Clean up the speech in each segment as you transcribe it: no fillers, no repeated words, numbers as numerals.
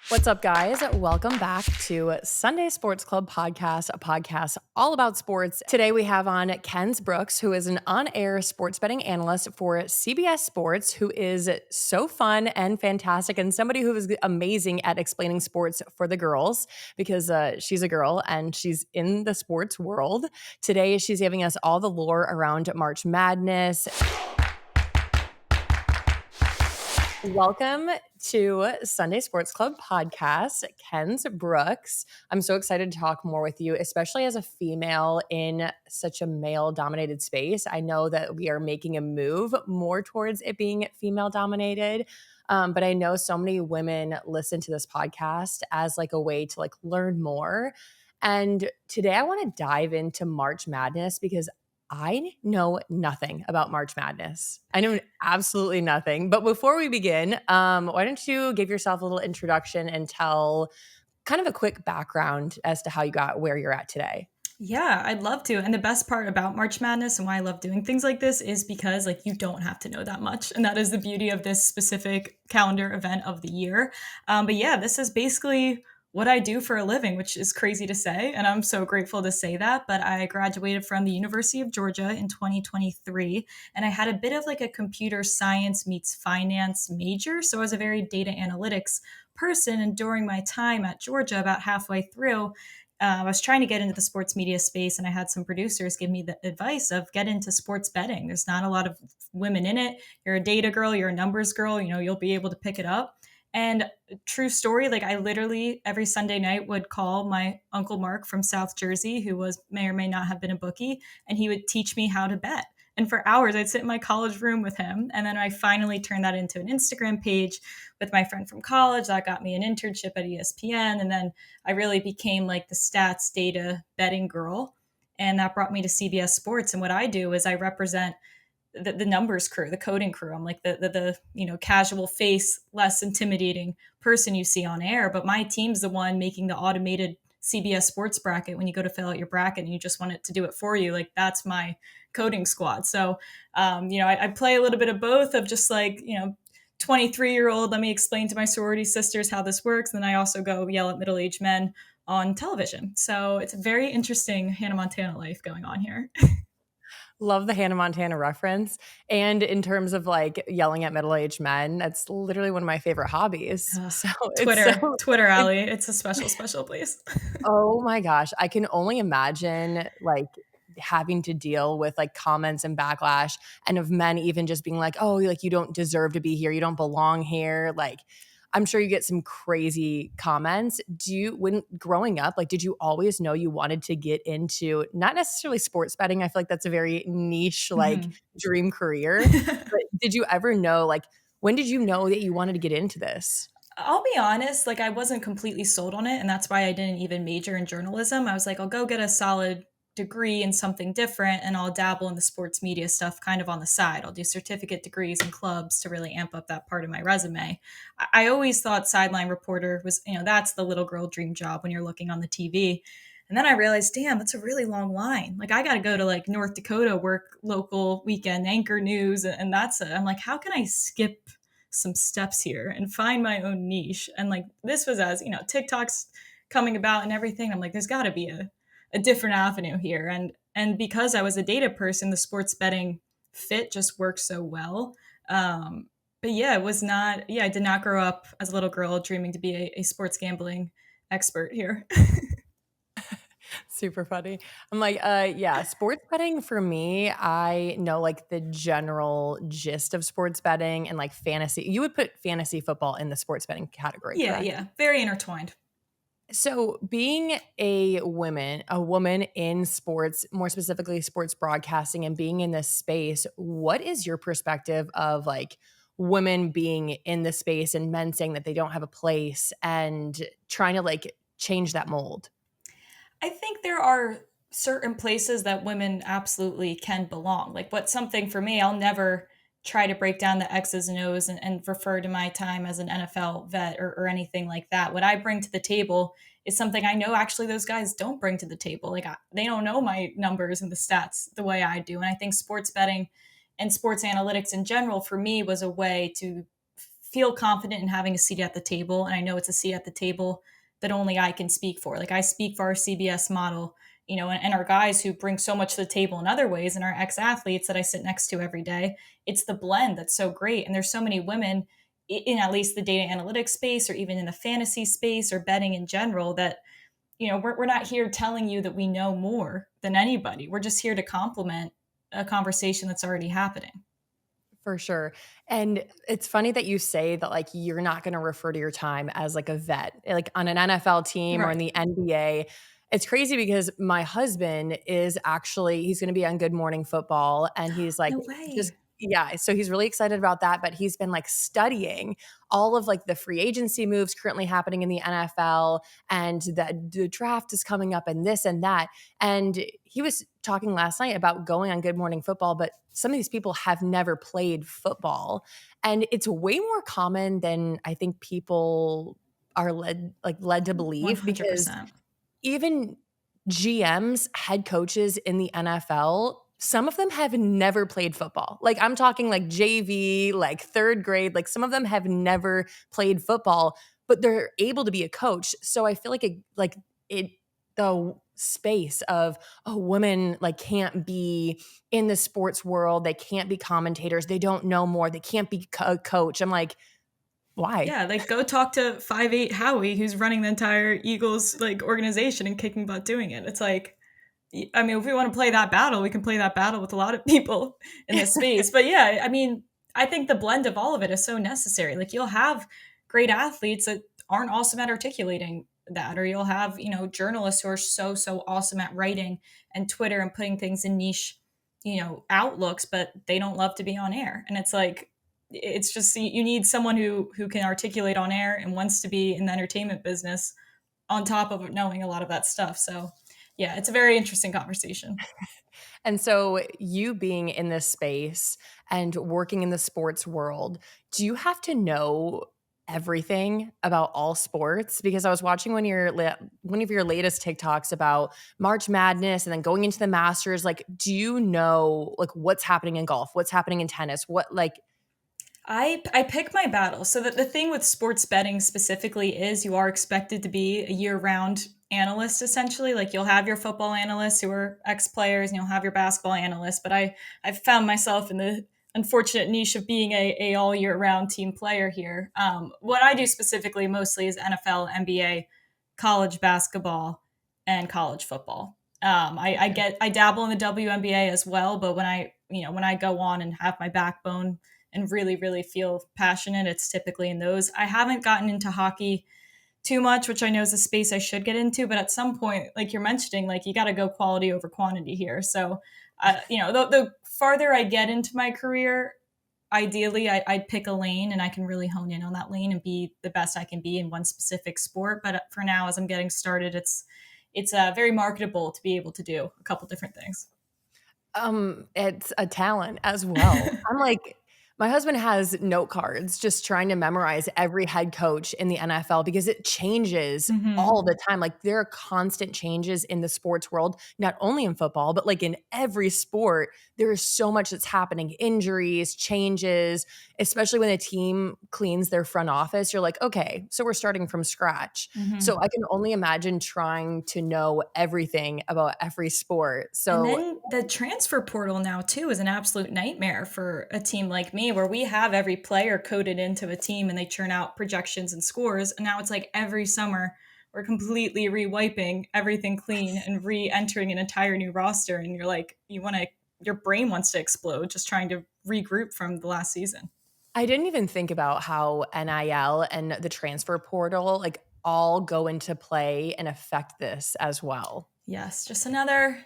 What's up, guys? Welcome back to Sunday Sports Club podcast, a podcast all about sports. Today we have on Kenz Brooks, who is an on-air sports betting analyst for CBS Sports, who is so fun and fantastic and somebody who is amazing at explaining sports for the girls because she's a girl and she's in the sports world. Today she's giving us all the lore around March Madness. Welcome to Sunday Sports Club podcast, Kenz Brooks. I'm so excited to talk more with you, especially as a female in such a male-dominated space. I know that we are making a move more towards it being female-dominated, but I know so many women listen to this podcast as like a way to like learn more. And today I want to dive into March Madness because I know nothing about March Madness. I know absolutely nothing. But before we begin, why don't you give yourself a little introduction and tell kind of a quick background as to how you got where you're at today? Yeah, I'd love to. And the best part about March Madness and why I love doing things like this is because like you don't have to know that much. And that is the beauty of this specific calendar event of the year. But yeah, this is basically what I do for a living, which is crazy to say. And I'm so grateful to say that. But I graduated from the University of Georgia in 2023. And I had a bit of like a computer science meets finance major. So I was a very data analytics person. And during my time at Georgia, about halfway through, I was trying to get into the sports media space, and I had some producers give me the advice of get into sports betting. There's not a lot of women in it. You're a data girl, you're a numbers girl, you'll be able to pick it up. And true story, like I literally every Sunday night would call my Uncle Mark from South Jersey, who was may or may not have been a bookie, and he would teach me how to bet. And for hours, I'd sit in my college room with him. And then I finally turned that into an Instagram page with my friend from college. That got me an internship at ESPN. And then I really became like the stats data betting girl. And that brought me to CBS Sports. And what I do is I represent the numbers crew, the coding crew. I'm like the casual face, less intimidating person you see on air. But my team's the one making the automated CBS Sports bracket when you go to fill out your bracket and you just want it to do it for you. Like that's my coding squad. So, I play a little bit of both of just like, 23-year-old, let me explain to my sorority sisters how this works. And then I also go yell at middle-aged men on television. So it's a very interesting Hannah Montana life going on here. Love the Hannah Montana reference. And in terms of like yelling at middle-aged men, that's literally one of my favorite hobbies. So it's so Twitter alley. It's a special place. oh my gosh, I can only imagine like having to deal with like comments and backlash and of men even just being like, "Oh, like you don't deserve to be here. You don't belong here." Like I'm sure you get some crazy comments. When growing up, like did you always know you wanted to get into not necessarily sports betting? I feel like that's a very niche like dream career. But did you ever know like when did you know that you wanted to get into this? I'll be honest, like I wasn't completely sold on it. And that's why I didn't even major in journalism. I was like, I'll go get a solid degree in something different and I'll dabble in the sports media stuff kind of on the side. I'll do certificate degrees and clubs to really amp up that part of my resume. I always thought sideline reporter was, that's the little girl dream job when you're looking on the TV. And then I realized, damn, that's a really long line. Like I got to go to like North Dakota, work local weekend anchor news. And that's it. I'm like, how can I skip some steps here and find my own niche? And like this was as TikTok's coming about and everything. I'm like, there's got to be a different avenue here. And because I was a data person, the sports betting fit just worked so well. But yeah, it was not. Yeah, I did not grow up as a little girl dreaming to be a sports gambling expert here. Super funny. I'm like, yeah, sports betting for me, I know like the general gist of sports betting and like fantasy. You would put fantasy football in the sports betting category, Yeah, correct? yeah, very intertwined. So, being a woman in sports, more specifically sports broadcasting and being in this space, what is your perspective of like women being in the space and men saying that they don't have a place and trying to like change that mold? I think there are certain places that women absolutely can belong. Like, what's something for me, I'll never try to break down the X's and O's and refer to my time as an NFL vet or anything like that. What I bring to the table is something I know actually those guys don't bring to the table. Like, they don't know my numbers and the stats the way I do. And I think sports betting and sports analytics in general, for me, was a way to feel confident in having a seat at the table. And I know it's a seat at the table that only I can speak for. Like I speak for our CBS model, and our guys who bring so much to the table in other ways, and our ex-athletes that I sit next to every day. It's the blend that's so great. And there's so many women in at least the data analytics space or even in the fantasy space or betting in general that, we're not here telling you that we know more than anybody. We're just here to complement a conversation that's already happening. For sure. And it's funny that you say that like you're not going to refer to your time as like a vet, like on an NFL team or in Right. the NBA. It's crazy because my husband he's going to be on Good Morning Football and he's like No just way. yeah, so he's really excited about that, but he's been like studying all of like the free agency moves currently happening in the NFL and that the draft is coming up and this and that. And he was talking last night about going on Good Morning Football, but some of these people have never played football. And it's way more common than I think people are led to believe because 100%. even GMs, head coaches in the NFL, some of them have never played football. Like I'm talking like JV, like third grade, like some of them have never played football, but they're able to be a coach. So I feel the space of women like can't be in the sports world, they can't be commentators, they don't know more, they can't be a coach. I'm like, why? Yeah, like go talk to 5'8" Howie, who's running the entire Eagles like organization and kicking butt doing it. It's like, I mean, if we want to play that battle, we can play that battle with a lot of people in this space. But yeah, I mean, I think the blend of all of it is so necessary. Like you'll have great athletes that aren't awesome at articulating that, or you'll have, journalists who are so awesome at writing and Twitter and putting things in niche, outlooks, but they don't love to be on air. And it's like, it's just you need someone who can articulate on air and wants to be in the entertainment business on top of knowing a lot of that stuff. So yeah, it's a very interesting conversation. And so, you being in this space and working in the sports world, do you have to know everything about all sports? Because I was watching one of your latest TikToks about March Madness and then going into the Masters. Like, do you know like what's happening in golf, what's happening in tennis, what like I pick my battle. So that the thing with sports betting specifically is you are expected to be a year-round analyst essentially. Like you'll have your football analysts who are ex-players and you'll have your basketball analysts. But I've found myself in the unfortunate niche of being a all year round team player here. What I do specifically mostly is NFL, NBA, college basketball, and college football. I dabble in the WNBA as well, but when I go on and have my backbone and really, really feel passionate, it's typically in those. I haven't gotten into hockey too much, which I know is a space I should get into, but at some point, like you're mentioning, like you got to go quality over quantity here. So, the farther I get into my career, ideally I'd pick a lane and I can really hone in on that lane and be the best I can be in one specific sport. But for now, as I'm getting started, it's very marketable to be able to do a couple different things. It's a talent as well. I'm like, my husband has note cards just trying to memorize every head coach in the NFL because it changes Hmm. all the time. Like there are constant changes in the sports world, not only in football, but like in every sport. There is so much that's happening, injuries, changes, especially when a team cleans their front office. You're like, okay, so we're starting from scratch. So Hmm. I can only imagine trying to know everything about every sport. And So then the transfer portal now too is an absolute nightmare for a team like me where we have every player coded into a team and they churn out projections and scores. And now it's like every summer we're completely rewiping everything clean and re-entering an entire new roster. And you're like, your brain wants to explode just trying to regroup from the last season. I didn't even think about how NIL and the transfer portal like all go into play and affect this as well. Yes, just another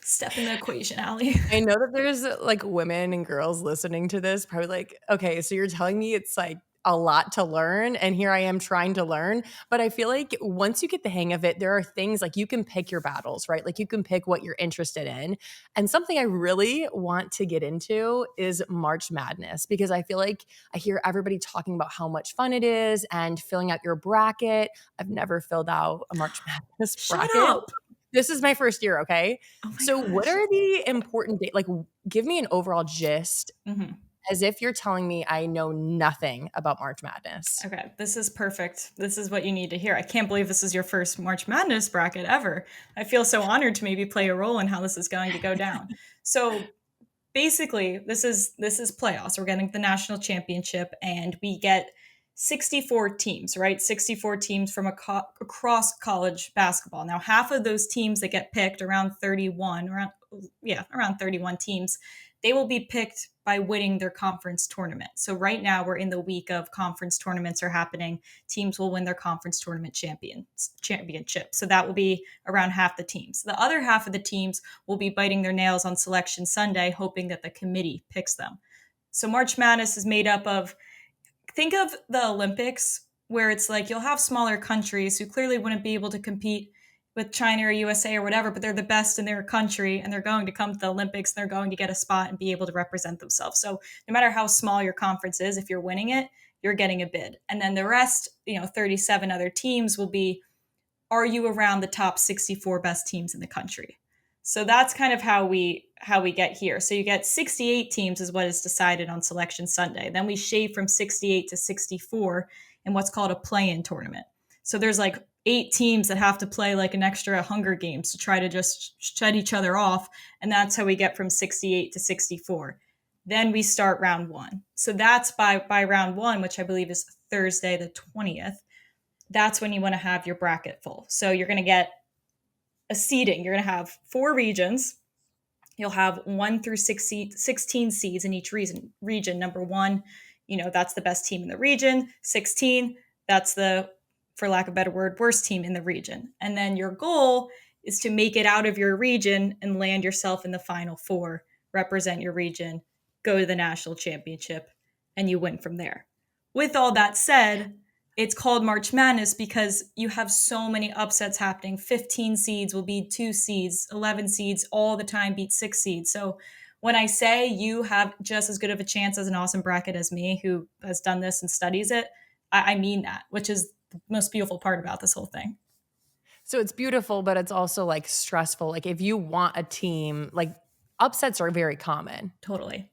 step in the equation, Allie. I know that there's like women and girls listening to this, probably like, okay, so you're telling me it's like a lot to learn, and here I am trying to learn. But I feel like once you get the hang of it, there are things like you can pick your battles, right? Like you can pick what you're interested in. And something I really want to get into is March Madness because I feel like I hear everybody talking about how much fun it is and filling out your bracket. I've never filled out a March Madness Shut bracket. up. This is my first year, okay? Oh my So what gosh. are the important like give me an overall gist Mhm. as if you're telling me I know nothing about March Madness. Okay, this is perfect. This is what you need to hear. I can't believe this is your first March Madness bracket ever. I feel so honored to maybe play a role in how this is going to go down. So basically, this is playoffs. We're getting the national championship, and we get 64 teams, right? 64 teams from across college basketball. Now, half of those teams that get picked, around 31 teams, they will be picked by winning their conference tournament. So right now we're in the week of conference tournaments are happening. Teams will win their conference tournament championship. So that will be around half the teams. The other half of the teams will be biting their nails on selection Sunday, hoping that the committee picks them. So March Madness is made up of, think of the Olympics, where it's like you'll have smaller countries who clearly wouldn't be able to compete with China or USA or whatever, but they're the best in their country and they're going to come to the Olympics and they're going to get a spot and be able to represent themselves. So no matter how small your conference is, if you're winning it, you're getting a bid. And then the rest, 37 other teams will be, are you around the top 64 best teams in the country? So that's kind of how we get here. So you get 68 teams is what is decided on selection Sunday. Then we shave from 68 to 64 in what's called a play-in tournament. So there's like 8 teams that have to play like an extra Hunger Games to try to just shut each other off. And that's how we get from 68 to 64. Then we start round 1. So that's by round 1, which I believe is Thursday the 20th. That's when you want to have your bracket full. So you're going to get a seeding. You're going to have 4 regions. You'll have 1 through 16 seeds in each region. Number 1, that's the best team in the region. 16, that's the, for lack of a better word, worst team in the region. And then your goal is to make it out of your region and land yourself in the final 4, represent your region, go to the national championship, and you win from there. With all that said, it's called March Madness because you have so many upsets happening. 15 seeds will beat 2 seeds, 11 seeds all the time beat 6 seeds. So when I say you have just as good of a chance as an awesome bracket as me, who has done this and studies it, I mean that, which is the most beautiful part about this whole thing. So it's beautiful, but it's also like stressful. Like if you want a team, like upsets are very common. Totally.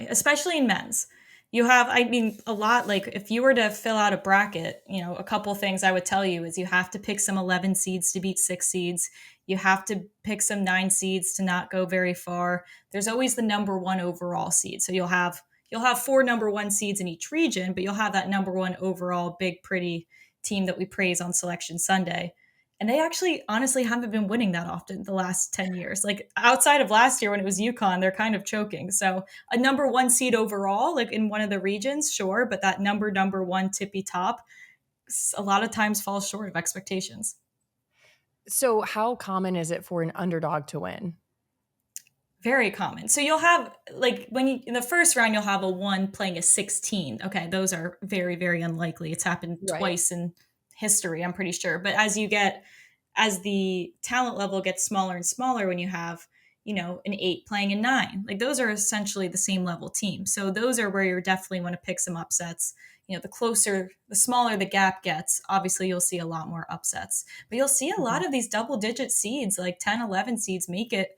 Especially in men's. You have, a lot, like if you were to fill out a bracket, a couple things I would tell you is you have to pick some 11 seeds to beat 6 seeds. You have to pick some 9 seeds to not go very far. There's always the number 1 overall seed. So you'll have 4 number 1 seeds in each region, but you'll have that number 1 overall big, pretty team that we praise on Selection Sunday. And they actually honestly haven't been winning that often the last 10 years. Like outside of last year when it was UConn, they're kind of choking. So a number 1 seed overall, like in one of the regions, sure. But that number 1 tippy top a lot of times falls short of expectations. So how common is it for an underdog to win? Very common. So you'll have like in the first round, you'll have a 1 playing a 16. Okay. Those are very, very unlikely. It's happened twice in history, I'm pretty sure. But as the talent level gets smaller and smaller, when you have, an 8 playing a 9, like those are essentially the same level team. So those are where you definitely want to pick some upsets. The smaller the gap gets, obviously you'll see a lot more upsets, but you'll see a lot of these double digit seeds, like 10, 11 seeds make it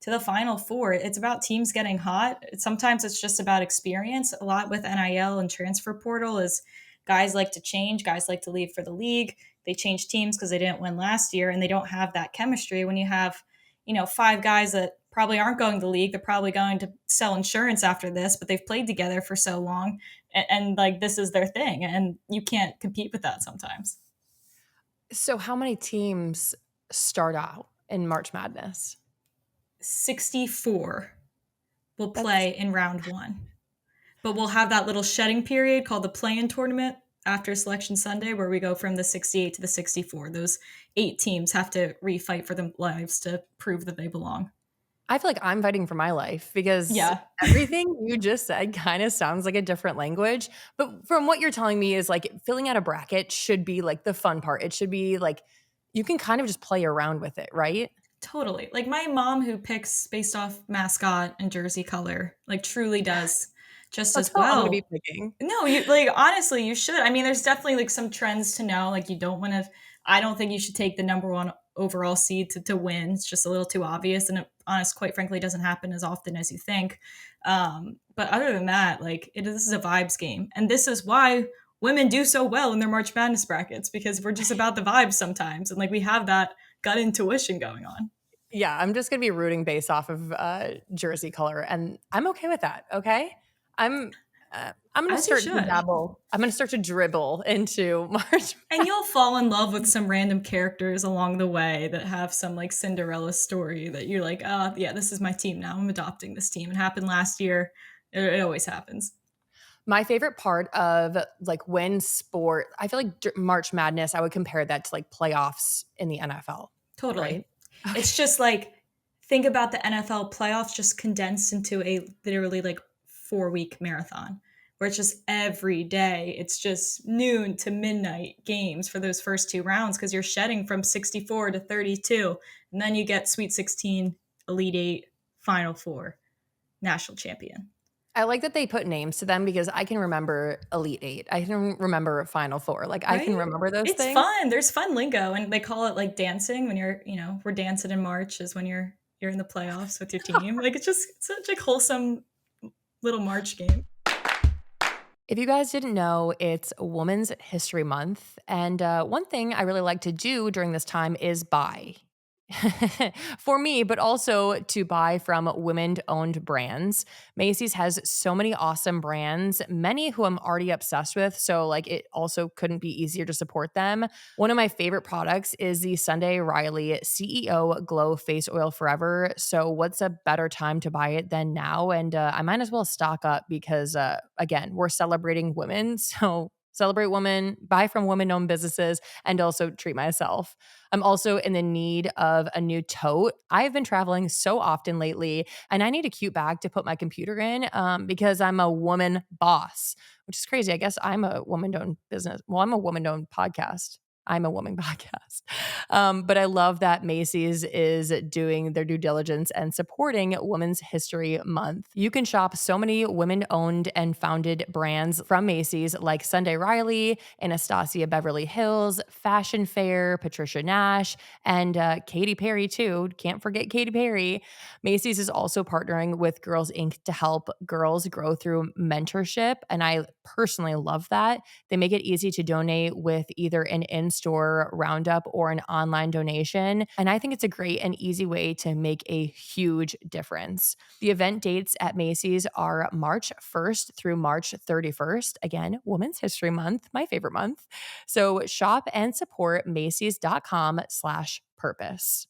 to the final 4. It's about teams getting hot. Sometimes it's just about experience. A lot with NIL and transfer portal is guys like to change, guys like to leave for the league. They change teams because they didn't win last year and they don't have that chemistry. When you have, 5 guys that probably aren't going to the league, they're probably going to sell insurance after this, but they've played together for so long and like this is their thing and you can't compete with that sometimes. So how many teams start out in March Madness? 64 will play in round 1. But we'll have that little shedding period called the play-in tournament after Selection Sunday, where we go from the 68 to the 64. Those 8 teams have to refight for their lives to prove that they belong. I feel like I'm fighting for my life because everything you just said kind of sounds like a different language. But from what you're telling me is like filling out a bracket should be like the fun part. It should be like you can kind of just play around with it, right? Totally. Like my mom who picks based off mascot and jersey color, like truly does just That's as well. I'm gonna be picking. No, you like honestly, you should. I mean, there's definitely like some trends to know. Like you don't want to. I don't think you should take the number 1 overall seed to win. It's just a little too obvious, and honest, quite frankly, doesn't happen as often as you think. But other than that, like this is a vibes game. And this is why women do so well in their March Madness brackets, because we're just about the vibes sometimes. And like we have that gut intuition going on. Yeah, I'm just gonna be rooting based off of jersey color, and I'm okay with that. Okay, I'm I'm gonna As you start to should. dabble. I'm gonna start to dribble into March. And you'll fall in love with some random characters along the way that have some like Cinderella story that you're like, oh, yeah, this is my team now. I'm adopting this team. It happened last year. It always happens. My favorite part of like when sport, I feel like March Madness, I would compare that to like playoffs in the NFL, Totally. right? Okay. It's just like, think about the NFL playoffs just condensed into a literally like 4-week marathon where it's just every day. It's just noon to midnight games for those first two rounds because you're shedding from 64 to 32. And then you get Sweet 16, Elite Eight, Final Four, National Champion. I like that they put names to them because I can remember Elite Eight. I can remember Final Four. Like I can Right? remember those It's things. fun. There's fun lingo, and they call it like dancing when you're, we're dancing in March is when you're in the playoffs with your team. Like it's such a wholesome little March game. If you guys didn't know, it's Women's History Month. And one thing I really like to do during this time is buy. For me, but also to buy from women owned brands. Macy's has so many awesome brands, many who I'm already obsessed with. So, like, it also couldn't be easier to support them. One of my favorite products is the Sunday Riley CEO Glow Face Oil Forever. So, what's a better time to buy it than now? And I might as well stock up because, again, we're celebrating women. So, celebrate women, buy from women owned businesses, and also treat myself. I'm also in the need of a new tote. I've been traveling so often lately, and I need a cute bag to put my computer in because I'm a woman boss, which is crazy. I guess I'm a woman owned business. Well, I'm a woman owned podcast. I'm a woman podcast. But I love that Macy's is doing their due diligence and supporting Women's History Month. You can shop so many women owned and founded brands from Macy's like Sunday Riley, Anastasia Beverly Hills, Fashion Fair, Patricia Nash, and Katy Perry, too. Can't forget Katy Perry. Macy's is also partnering with Girls Inc. to help girls grow through mentorship. And I personally love that. They make it easy to donate with either an in store roundup or an online donation. And I think it's a great and easy way to make a huge difference. The event dates at Macy's are March 1st through March 31st. Again, Women's History Month, my favorite month. So shop and support Macy's.com/purpose.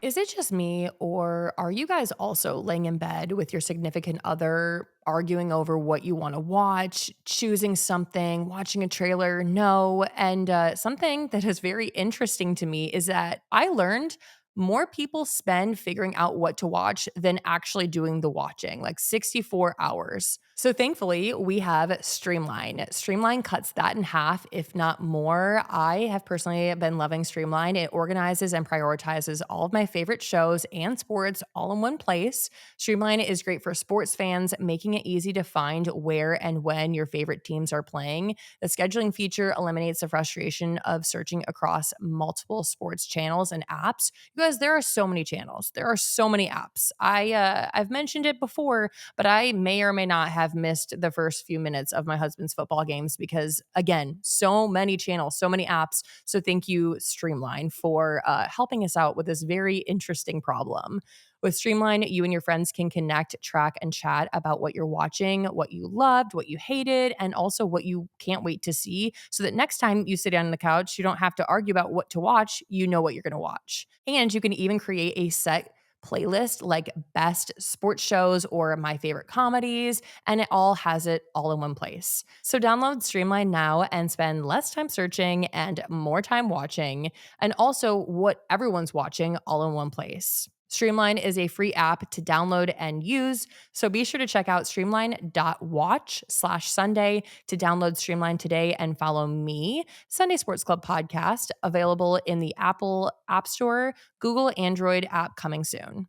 Is it just me, or are you guys also laying in bed with your significant other, arguing over what you want to watch, choosing something, watching a trailer? No. And something that is very interesting to me is that I learned more people spend figuring out what to watch than actually doing the watching, like 64 hours. So thankfully, we have Streamline. Streamline cuts that in half, if not more. I have personally been loving Streamline. It organizes and prioritizes all of my favorite shows and sports all in one place. Streamline is great for sports fans, making it easy to find where and when your favorite teams are playing. The scheduling feature eliminates the frustration of searching across multiple sports channels and apps. You guys, there are so many channels. There are so many apps. I've mentioned it before, but I may or may not have missed the first few minutes of my husband's football games because, again, so many channels, so many apps. So thank you, Streamline, for helping us out with this very interesting problem. With Streamline, you and your friends can connect, track, and chat about what you're watching, what you loved, what you hated, and also what you can't wait to see, so that next time you sit down on the couch, you don't have to argue about what to watch. You know what you're going to watch. And you can even create a set playlist like best sports shows or my favorite comedies, and it all has it all in one place. So download Streamline now and spend less time searching and more time watching, and also what everyone's watching all in one place. Streamline is a free app to download and use, so be sure to check out streamline.watch/Sunday to download Streamline today and follow me, Sunday Sports Club Podcast, available in the Apple App Store, Google Android app coming soon.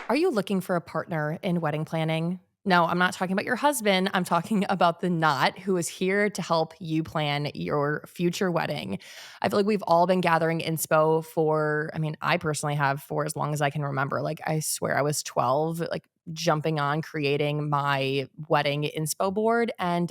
Are you looking for a partner in wedding planning? No, I'm not talking about your husband. I'm talking about the knot who is here to help you plan your future wedding. I feel like we've all been gathering inspo for, I mean, I personally have for as long as I can remember. Like, I swear I was 12, like jumping on creating my wedding inspo board. And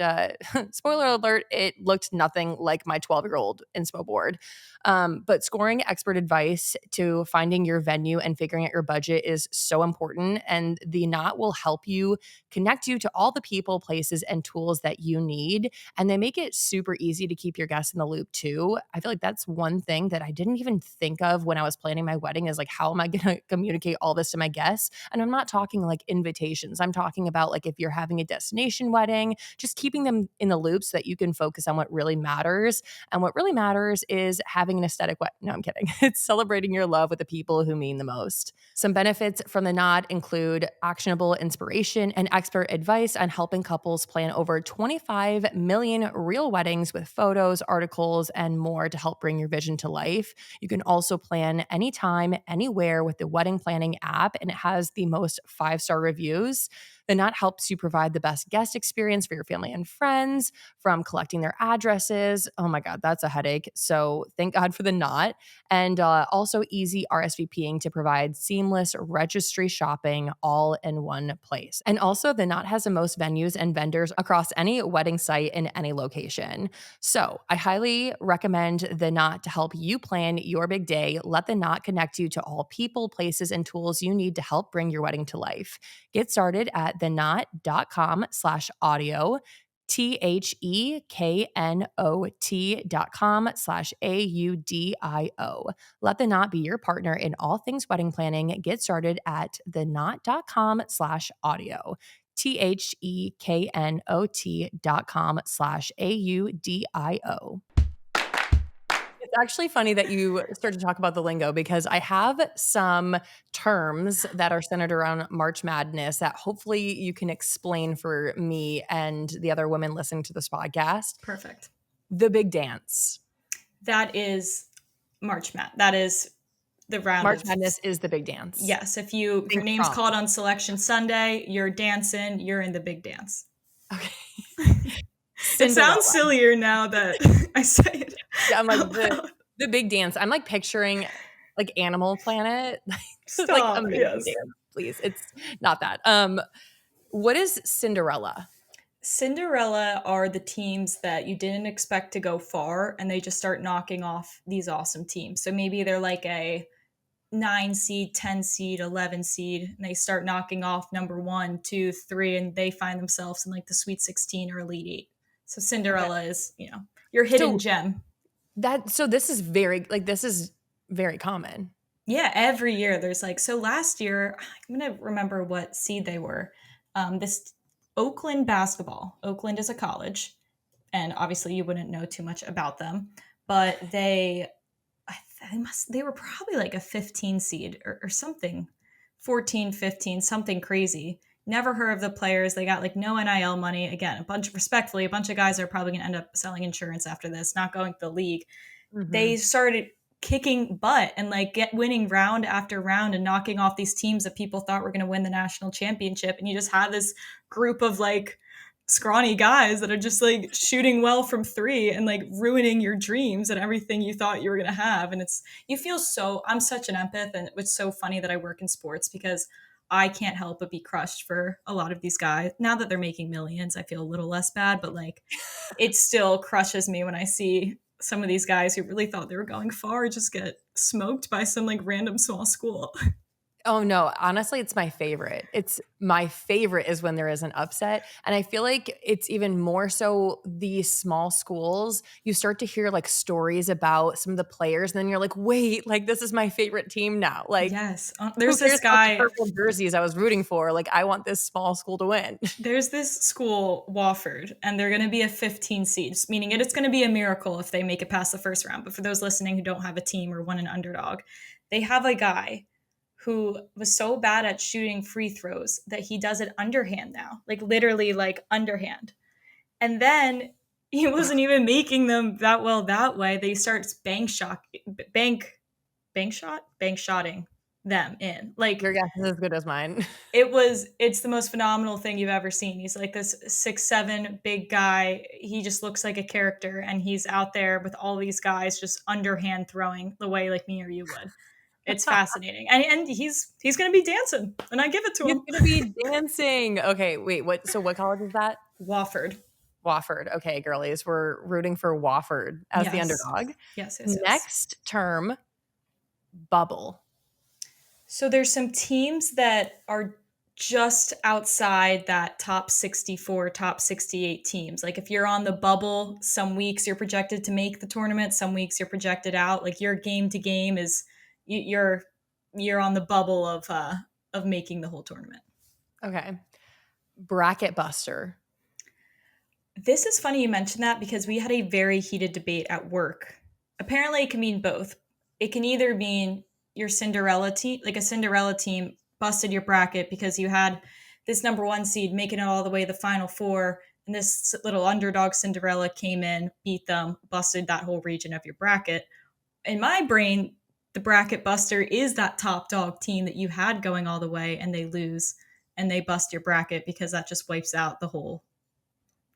spoiler alert, it looked nothing like my 12-year-old inspo board. But scoring expert advice to finding your venue and figuring out your budget is so important. And the knot will help you connect you to all the people, places, and tools that you need. And they make it super easy to keep your guests in the loop too. I feel like that's one thing that I didn't even think of when I was planning my wedding is like, how am I going to communicate all this to my guests? And I'm not talking like invitations. I'm talking about like if you're having a destination wedding, just keeping them in the loop so that you can focus on what really matters. And what really matters is having an aesthetic wedding. No, I'm kidding. It's celebrating your love with the people who mean the most. Some benefits from the knot include actionable inspiration and expert advice on helping couples plan over 25 million real weddings with photos, articles, and more to help bring your vision to life. You can also plan anytime, anywhere with the wedding planning app, and it has the most 5-star reviews. The knot helps you provide the best guest experience for your family and friends, from collecting their addresses. Oh my God, that's a headache. So thank God for the knot. And also easy RSVPing to provide seamless registry shopping all in one place. And also, the knot has the most venues and vendors across any wedding site in any location. So I highly recommend the knot to help you plan your big day. Let the knot connect you to all people, places, and tools you need to help bring your wedding to life. Get started at thenot.com/audio. THEKNOT.com/AUDIO. Let the knot be your partner in all things wedding planning. Get started at thenot.com/audio. THEKNOT.com/AUDIO. It's actually funny that you start to talk about the lingo because I have some terms that are centered around March Madness that hopefully you can explain for me and the other women listening to this podcast. Perfect. The big dance. That is March Madness. That is the round March of Madness is the big dance. Yes, if your name's called on Selection Sunday, you're dancing, you're in the big dance. Okay. It sounds sillier now that I say it. Yeah, I'm like the big dance. I'm like picturing like Animal Planet. Stop, like amazing yes. dance, please. It's not that. What is Cinderella? Cinderella are the teams that you didn't expect to go far, and they just start knocking off these awesome teams. So maybe they're like a 9 seed, 10 seed, 11 seed, and they start knocking off number 1, 2, 3, and they find themselves in like the Sweet 16 or Elite 8. So Cinderella is, your hidden gem. So this is very common. Yeah, every year there's like, so last year, I'm going to remember what seed they were. This Oakland basketball. Oakland is a college, and obviously you wouldn't know too much about them, but they were probably like a 15 seed or something, 14, 15, something crazy. Never heard of the players. They got like no NIL money. Again, a bunch of guys are probably going to end up selling insurance after this, not going to the league. Mm-hmm. They started kicking butt and like winning round after round and knocking off these teams that people thought were going to win the national championship. And you just have this group of like scrawny guys that are just like shooting well from 3 and like ruining your dreams and everything you thought you were going to have. And I'm such an empath, and it's so funny that I work in sports because I can't help but be crushed for a lot of these guys. Now that they're making millions, I feel a little less bad, but like it still crushes me when I see some of these guys who really thought they were going far just get smoked by some like random small school. Oh no, honestly, it's my favorite. My favorite is when there is an upset. And I feel like it's even more so these small schools, you start to hear like stories about some of the players, and then you're like, wait, like this is my favorite team now. Like, yes, there's this guy, purple jerseys I was rooting for. Like, I want this small school to win. There's this school, Wofford, and they're going to be a 15 seed, meaning it's going to be a miracle if they make it past the first round. But for those listening who don't have a team or want an underdog, they have a guy who was so bad at shooting free throws that he does it underhand now, like literally like underhand. And then he wasn't even making them that well that way. They start bank shotting. them in. Like, Your guess is as good as mine. it's the most phenomenal thing you've ever seen. He's like this 6'7" big guy. He just looks like a character, and he's out there with all these guys just underhand throwing the way like me or you would. It's fascinating. And he's gonna be dancing, and I give it to He's him. gonna be dancing. Okay, wait, what college is that? Wofford. Wofford. Okay, girlies, we're rooting for Wofford as the Yes. underdog. Yes. Next term, bubble. So there's some teams that are just outside that top 64, top 68 teams. Like if you're on the bubble, some weeks you're projected to make the tournament, some weeks you're projected out. Like your game to game is you're on the bubble of making the whole tournament. Okay. Bracket buster. This is funny you mentioned that because we had a very heated debate at work. Apparently, it can mean both. It can either mean your Cinderella team, like a Cinderella team, busted your bracket because you had this number one seed making it all the way to the final four, and this little underdog Cinderella came in, beat them, busted that whole region of your bracket. In my brain, the bracket buster is that top dog team that you had going all the way and they lose and they bust your bracket because that just wipes out the whole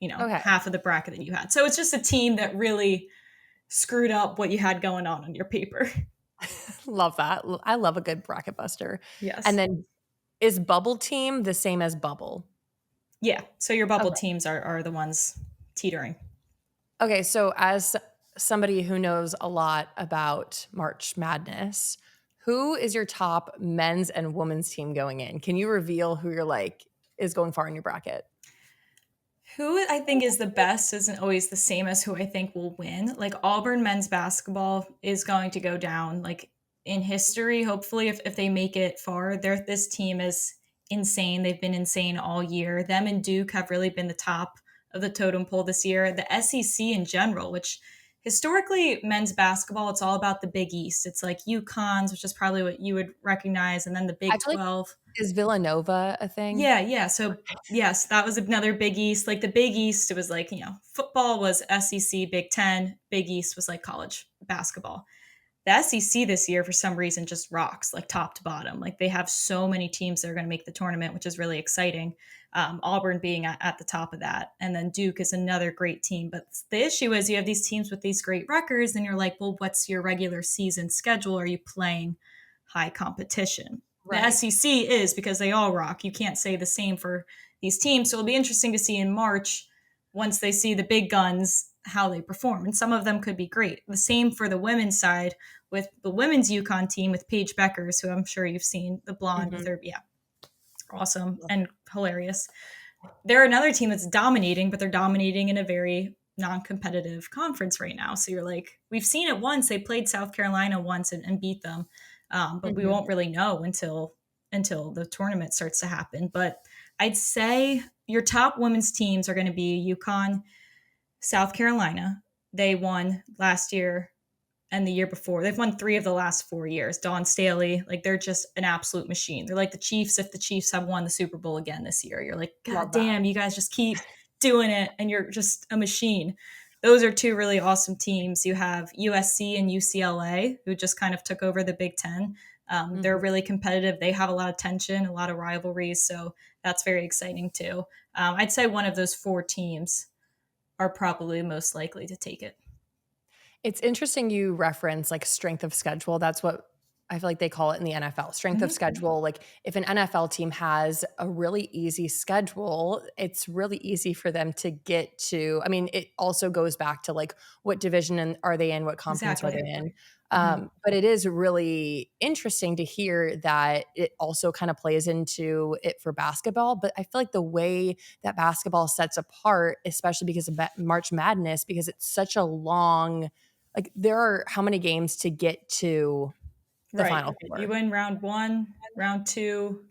Okay. half of the bracket that you had. So it's just a team that really screwed up what you had going on your paper. Love that. I love a good bracket buster. Yes. And then is bubble team the same as bubble? Yeah. So your bubble Okay. teams are the ones teetering. Okay, so as somebody who knows a lot about March Madness, who is your top men's and women's team going in? Can you reveal who you're like is going far in your bracket? Who I think is the best isn't always the same as who I think will win. Like Auburn men's basketball is going to go down like in history, hopefully, if they make it far. This team is insane. They've been insane all year. Them and Duke have really been the top of the totem pole this year. The SEC in general, which historically men's basketball, it's all about the Big East. It's like UConn's, which is probably what you would recognize, and then the Big Actually, 12. is Villanova a thing? Yeah. So yes, that was another Big East. Like the Big East, it was like, football was SEC, Big Ten. Big East was like college basketball. The SEC this year, for some reason, just rocks, like top to bottom. Like they have so many teams that are going to make the tournament, which is really exciting. Auburn being at the top of that. And then Duke is another great team. But the issue is you have these teams with these great records, and you're like, well, what's your regular season schedule? Are you playing high competition? The Right. SEC is because they all rock. You can't say the same for these teams. So it'll be interesting to see in March, once they see the big guns, how they perform. And some of them could be great. The same for the women's side with the women's UConn team with Paige Beckers, who I'm sure you've seen, the blonde with her. Yeah, awesome and hilarious. They're another team that's dominating, but they're dominating in a very non-competitive conference right now. So you're like, we've seen it once. They played South Carolina once and beat them. But we won't really know until the tournament starts to happen. But I'd say your top women's teams are going to be UConn, South Carolina. They won last year and the year before. They've won 3 of the last 4 years. Dawn Staley, like they're just an absolute machine. They're like the Chiefs if the Chiefs have won the Super Bowl again this year. You're like, God damn, you guys just keep doing it and you're just a machine. Those are 2 really awesome teams. You have USC and UCLA, who just kind of took over the Big Ten. They're really competitive. They have a lot of tension, a lot of rivalries. So that's very exciting too. I'd say one of those 4 teams are probably most likely to take it. It's interesting you reference like strength of schedule. That's what I feel like they call it in the NFL. Strength of schedule. Like if an NFL team has a really easy schedule, it's really easy for them to get to. I mean, it also goes back to like what division are they in, what conference are they in. But it is really interesting to hear that it also kind of plays into it for basketball. But I feel like the way that basketball sets apart, especially because of March Madness, because it's such a long, like there are how many games to get to the Final Four? You win round 1, round 2,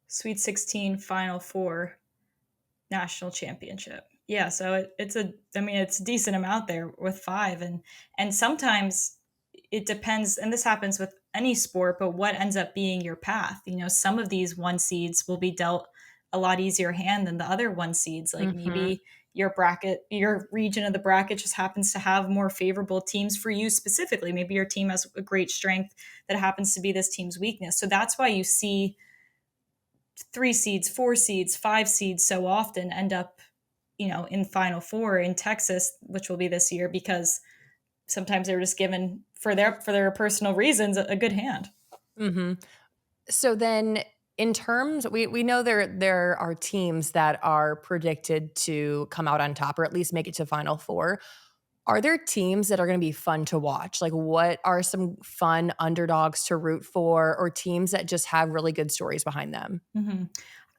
Sweet 16, Final 4, national championship. Yeah, so it's a decent amount there with 5, and sometimes it depends, and this happens with any sport, but what ends up being your path. Some of these 1 seeds will be dealt a lot easier hand than the other 1 seeds. Like maybe your bracket, your region of the bracket just happens to have more favorable teams for you specifically. Maybe your team has a great strength that happens to be this team's weakness. So that's why you see 3 seeds, 4 seeds, 5 seeds so often end up, in Final Four in Texas, which will be this year, because sometimes they were just given for their personal reasons a good hand. Mm-hmm. So then in terms, we know there are teams that are predicted to come out on top or at least make it to Final Four. Are there teams that are going to be fun to watch? Like, what are some fun underdogs to root for, or teams that just have really good stories behind them? Mm-hmm.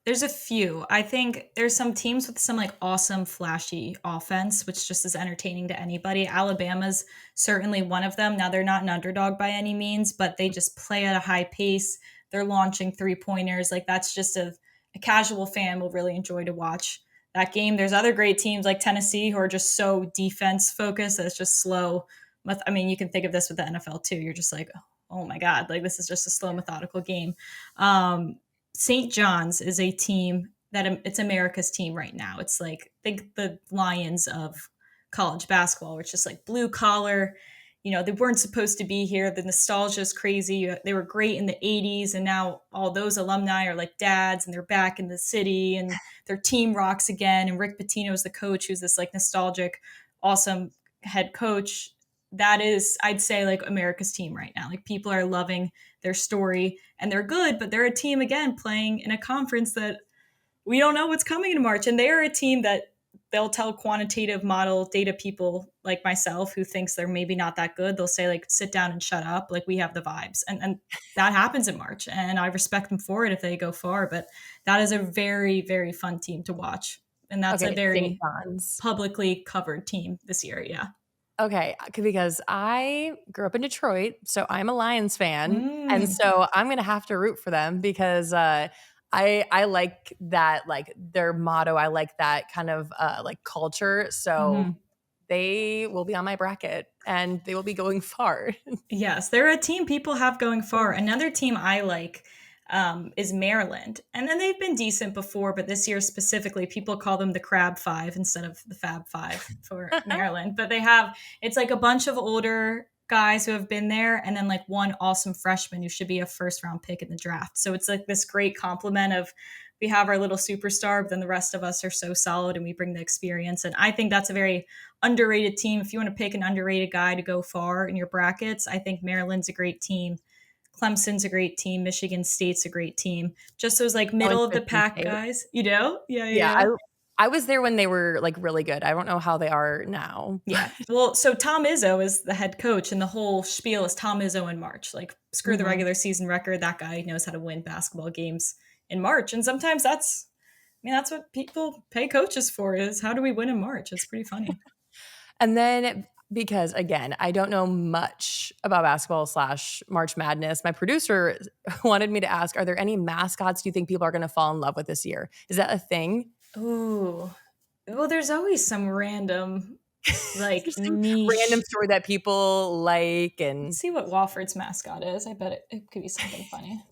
There's a few. I think there's some teams with some like awesome, flashy offense, which just is entertaining to anybody. Alabama's certainly one of them. Now, they're not an underdog by any means, but they just play at a high pace. They're launching 3-pointers. Like, that's just a casual fan will really enjoy to watch that game. There's other great teams like Tennessee who are just so defense focused that it's just slow. I mean, you can think of this with the NFL too. You're just like, oh my God, like this is just a slow, methodical game. St. John's is a team that it's America's team right now. It's like, think the Lions of college basketball, where it's just like blue collar. They weren't supposed to be here. The nostalgia is crazy. They were great in the 80s, and now all those alumni are like dads, and they're back in the city, and their team rocks again. And Rick Pitino is the coach, who's this like nostalgic, awesome head coach. That is, I'd say, like America's team right now. Like, people are loving their story, and they're good, but they're a team again playing in a conference that we don't know what's coming in March. And they are a team that they'll tell quantitative model data people like myself who thinks they're maybe not that good. They'll say like, sit down and shut up. Like, we have the vibes. And that happens in March. And I respect them for it if they go far, but that is a very, very fun team to watch. And that's a Okay, St. very John's. publicly covered team this year. Yeah. Okay, because I grew up in Detroit, so I'm a Lions fan, and Mm. so I'm gonna have to root for them because I like that, like their motto. I like that kind of like culture. So Mm-hmm. they will be on my bracket, and they will be going far. Yes, they're a team people have going far. Another team I like is Maryland. And then they've been decent before, but this year specifically, people call them the Crab Five instead of the Fab Five for Maryland. But it's like a bunch of older guys who have been there, and then like one awesome freshman who should be a first round pick in the draft. So it's like this great complement of, we have our little superstar, but then the rest of us are so solid and we bring the experience. And I think that's a very underrated team. If you want to pick an underrated guy to go far in your brackets, I think Maryland's a great team. Clemson's a great team. Michigan State's a great team. Just those like I like middle of the Michigan pack State. guys, you know? Yeah, yeah, Yeah, yeah. I was there when they were like really good. I don't know how they are now. Yeah. Well, so Tom Izzo is the head coach, and the whole spiel is Tom Izzo in March. Like, screw the Mhm. regular season record. That guy knows how to win basketball games in March. And sometimes that's what people pay coaches for, is how do we win in March? It's pretty funny. And then, because again, I don't know much about basketball slash March Madness, my producer wanted me to ask, are there any mascots you think people are going to fall in love with this year? Is that a thing? Ooh. Well, there's always some random, like, Just some random niche. story that people like. Let's And see what Wofford's mascot is. I bet it could be something funny.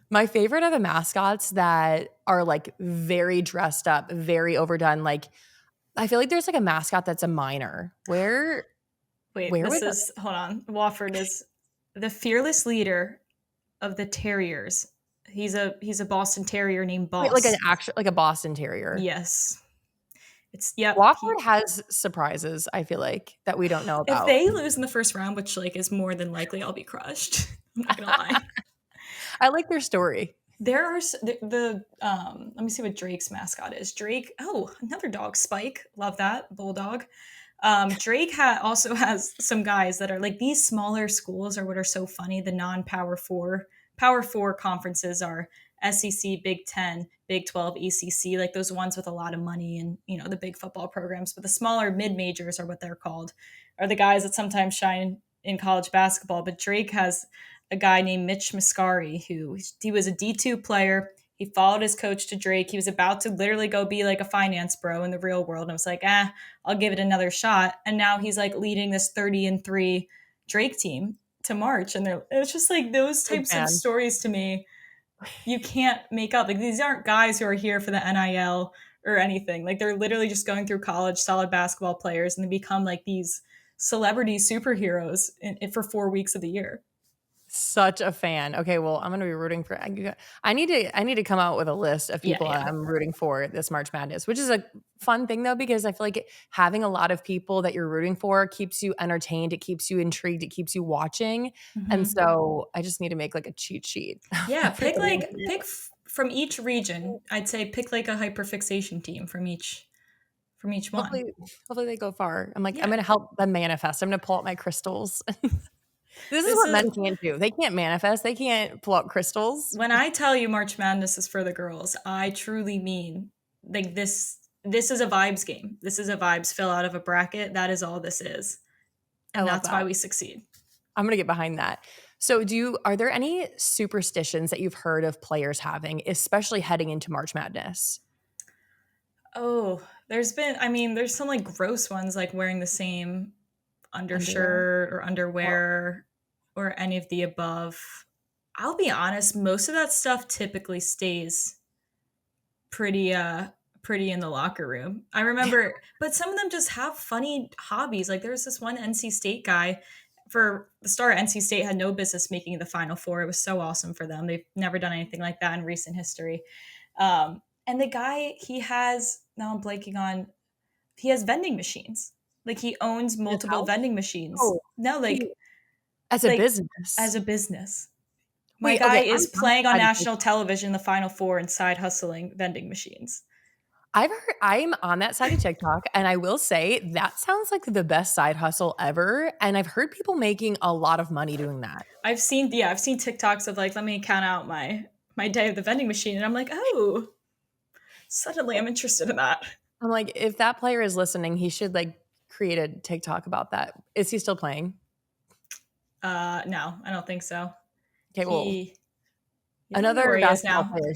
my favorite are the mascots that are like very dressed up, very overdone. Like, I feel like there's like a mascot that's a minor. Wait, Where would that? hold on. Wofford is the fearless leader of the Terriers. He's a Boston Terrier named Wait, like an Boss. actual, like a Boston Terrier. Yes. Yep. Wofford has surprises, I feel like, that we don't know If about. they lose in the first round, which like is more than likely, I'll be crushed. I'm not gonna lie. I like their story. There are let me see what Drake's mascot is. Drake, oh, another dog, Spike. Love that. Bulldog. Drake also has some guys that are like, these smaller schools are what are so funny. The non-power four, power four conferences are SEC, Big 10, Big 12, ECC, like those ones with a lot of money and, the big football programs. But the smaller mid majors are what they're called, are the guys that sometimes shine in college basketball. But Drake has a guy named Mitch Muscari, who he was a D2 player. He followed his coach to Drake. He was about to literally go be like a finance bro in the real world. And I was like, I'll give it another shot. And now he's like leading this 30-3 Drake team to March. And it's just like those Big types of fan. stories to me, you can't make up. Like, these aren't guys who are here for the NIL or anything. Like they're literally just going through college, solid basketball players, and they become like these celebrity superheroes for 4 weeks of the year. Such a fan. Okay, well, I'm gonna be rooting for. I need to come out with a list of Yeah, people yeah. I'm rooting for this March Madness, which is a fun thing though because I feel like having a lot of people that you're rooting for keeps you entertained, it keeps you intrigued, it keeps you watching, and Mm-hmm. so I just need to make like a cheat sheet of Yeah, everybody. from each region. I'd say pick like a hyperfixation team from each one. Hopefully they go far. I'm Yeah. gonna help them manifest. I'm gonna pull out my crystals. This is This what is men can't do. They can't manifest. They can't pull out crystals. when I tell you March Madness is for the girls, I truly mean like this is a vibes game. This is a vibes fill out of a bracket. That is all this is. I And love that's why that. we succeed. I'm gonna get behind that. So, are there any superstitions that you've heard of players having, especially heading into March Madness? Oh, there's some like gross ones like wearing the same Underwear? undershirt or Well, underwear or any of the above. I'll be honest, most of that stuff typically stays pretty pretty in the locker room. I remember, but some of them just have funny hobbies. Like there was this one NC State guy for the star NC State had no business making the Final Four. It was so awesome for them. They've never done anything like that in recent history. And the guy, he has now I'm blanking on he has vending machines. Like he owns in his multiple house? vending machines. Oh, No, he as a like business. as a business. My Wait, guy okay, is I'm playing on on that side of national television the Final Four and side hustling vending machines. I'm on that side of TikTok, and I will say that sounds like the best side hustle ever, and I've heard people making a lot of money doing that. I've seen TikToks of like, let me count out my day of the vending machine, and I'm like, oh, suddenly I'm interested in that. I'm like, if that player is listening, he should like create a TikTok about that. Is he still playing? No, I don't think so. Okay, well, He, I don't know where another he is basketball now. player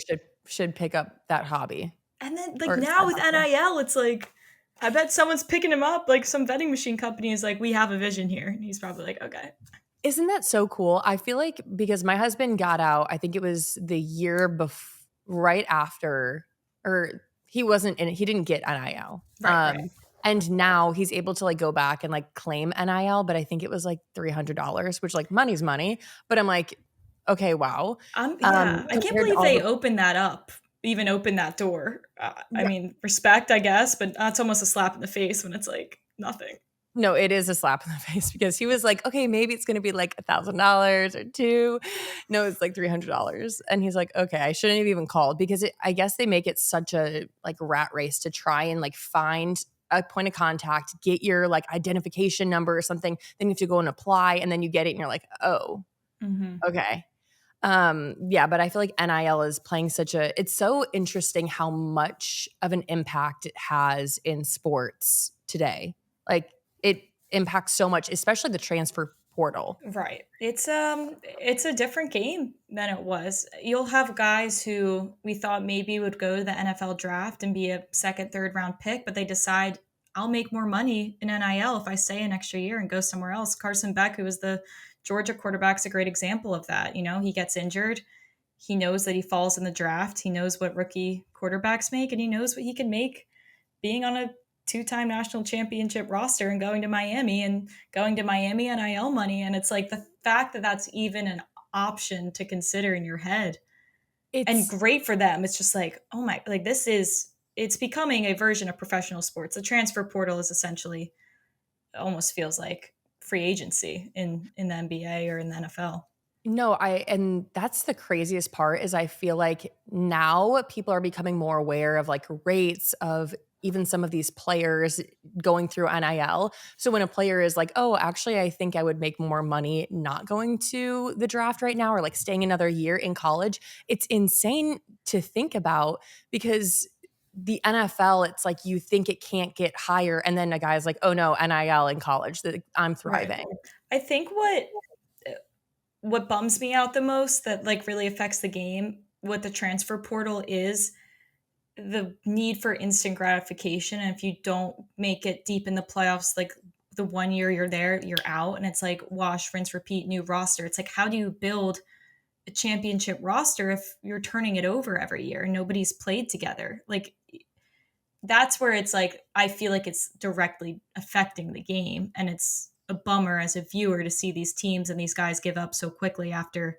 should pick up that hobby And then like or now side with hustle. NIL, it's like I bet someone's picking him up. Like some vending machine company is like, we have a vision here, and he's probably like, okay. Isn't that so cool? I feel like because my husband got out, I think it was the year right after, or he wasn't in it, he didn't get NIL. Right, right. And now he's able to like go back and like claim NIL, but I think it was like $300, which like money's money. But I'm like, okay, wow. Yeah, I can't Compared to believe all they the opened that up, even opened that door. I right. mean, respect, I guess, but that's almost a slap in the face when it's like nothing. No, it is a slap in the face because he was like, okay, maybe it's going to be like $1,000 or two. No, it's like $300. And he's like, okay, I shouldn't have even called because I guess they make it such a like rat race to try and like find a point of contact, get your like identification number or something. Then you have to go and apply and then you get it and you're like, oh, Mm-hmm. okay. Yeah, but I feel like NIL is playing it's so interesting how much of an impact it has in sports today. Like it impacts so much, especially the transfer portal. Right. It's a different game than it was. You'll have guys who we thought maybe would go to the NFL draft and be a second, third round pick, but they decide I'll make more money in NIL if I stay an extra year and go somewhere else. Carson Beck, who was the Georgia quarterback's a great example of that. You know, he gets injured. He knows that he falls in the draft. He knows what rookie quarterbacks make, and he knows what he can make being on a two-time national championship roster and going to Miami NIL money. And it's like the fact that that's even an option to consider in your head and It's great for them. It's just like, oh my, like it's becoming a version of professional sports. The transfer portal is essentially almost feels like free agency in the NBA or in the NFL. No, and that's the craziest part is I feel like now people are becoming more aware of like rates of even some of these players going through NIL. So when a player is like, "Oh, actually I think I would make more money not going to the draft right now or like staying another year in college." It's insane to think about because the NFL, it's like you think it can't get higher and then a guy's like, "Oh no, NIL in college, I'm Right. thriving." I think what bums me out the most that like really affects the game what the transfer portal is the need for instant gratification, and if you don't make it deep in the playoffs like the 1 year you're there you're out, and it's like wash rinse repeat new roster. It's like how do you build a championship roster if you're turning it over every year and nobody's played together? Like that's where it's like, I feel like it's directly affecting the game. And it's a bummer as a viewer to see these teams and these guys give up so quickly after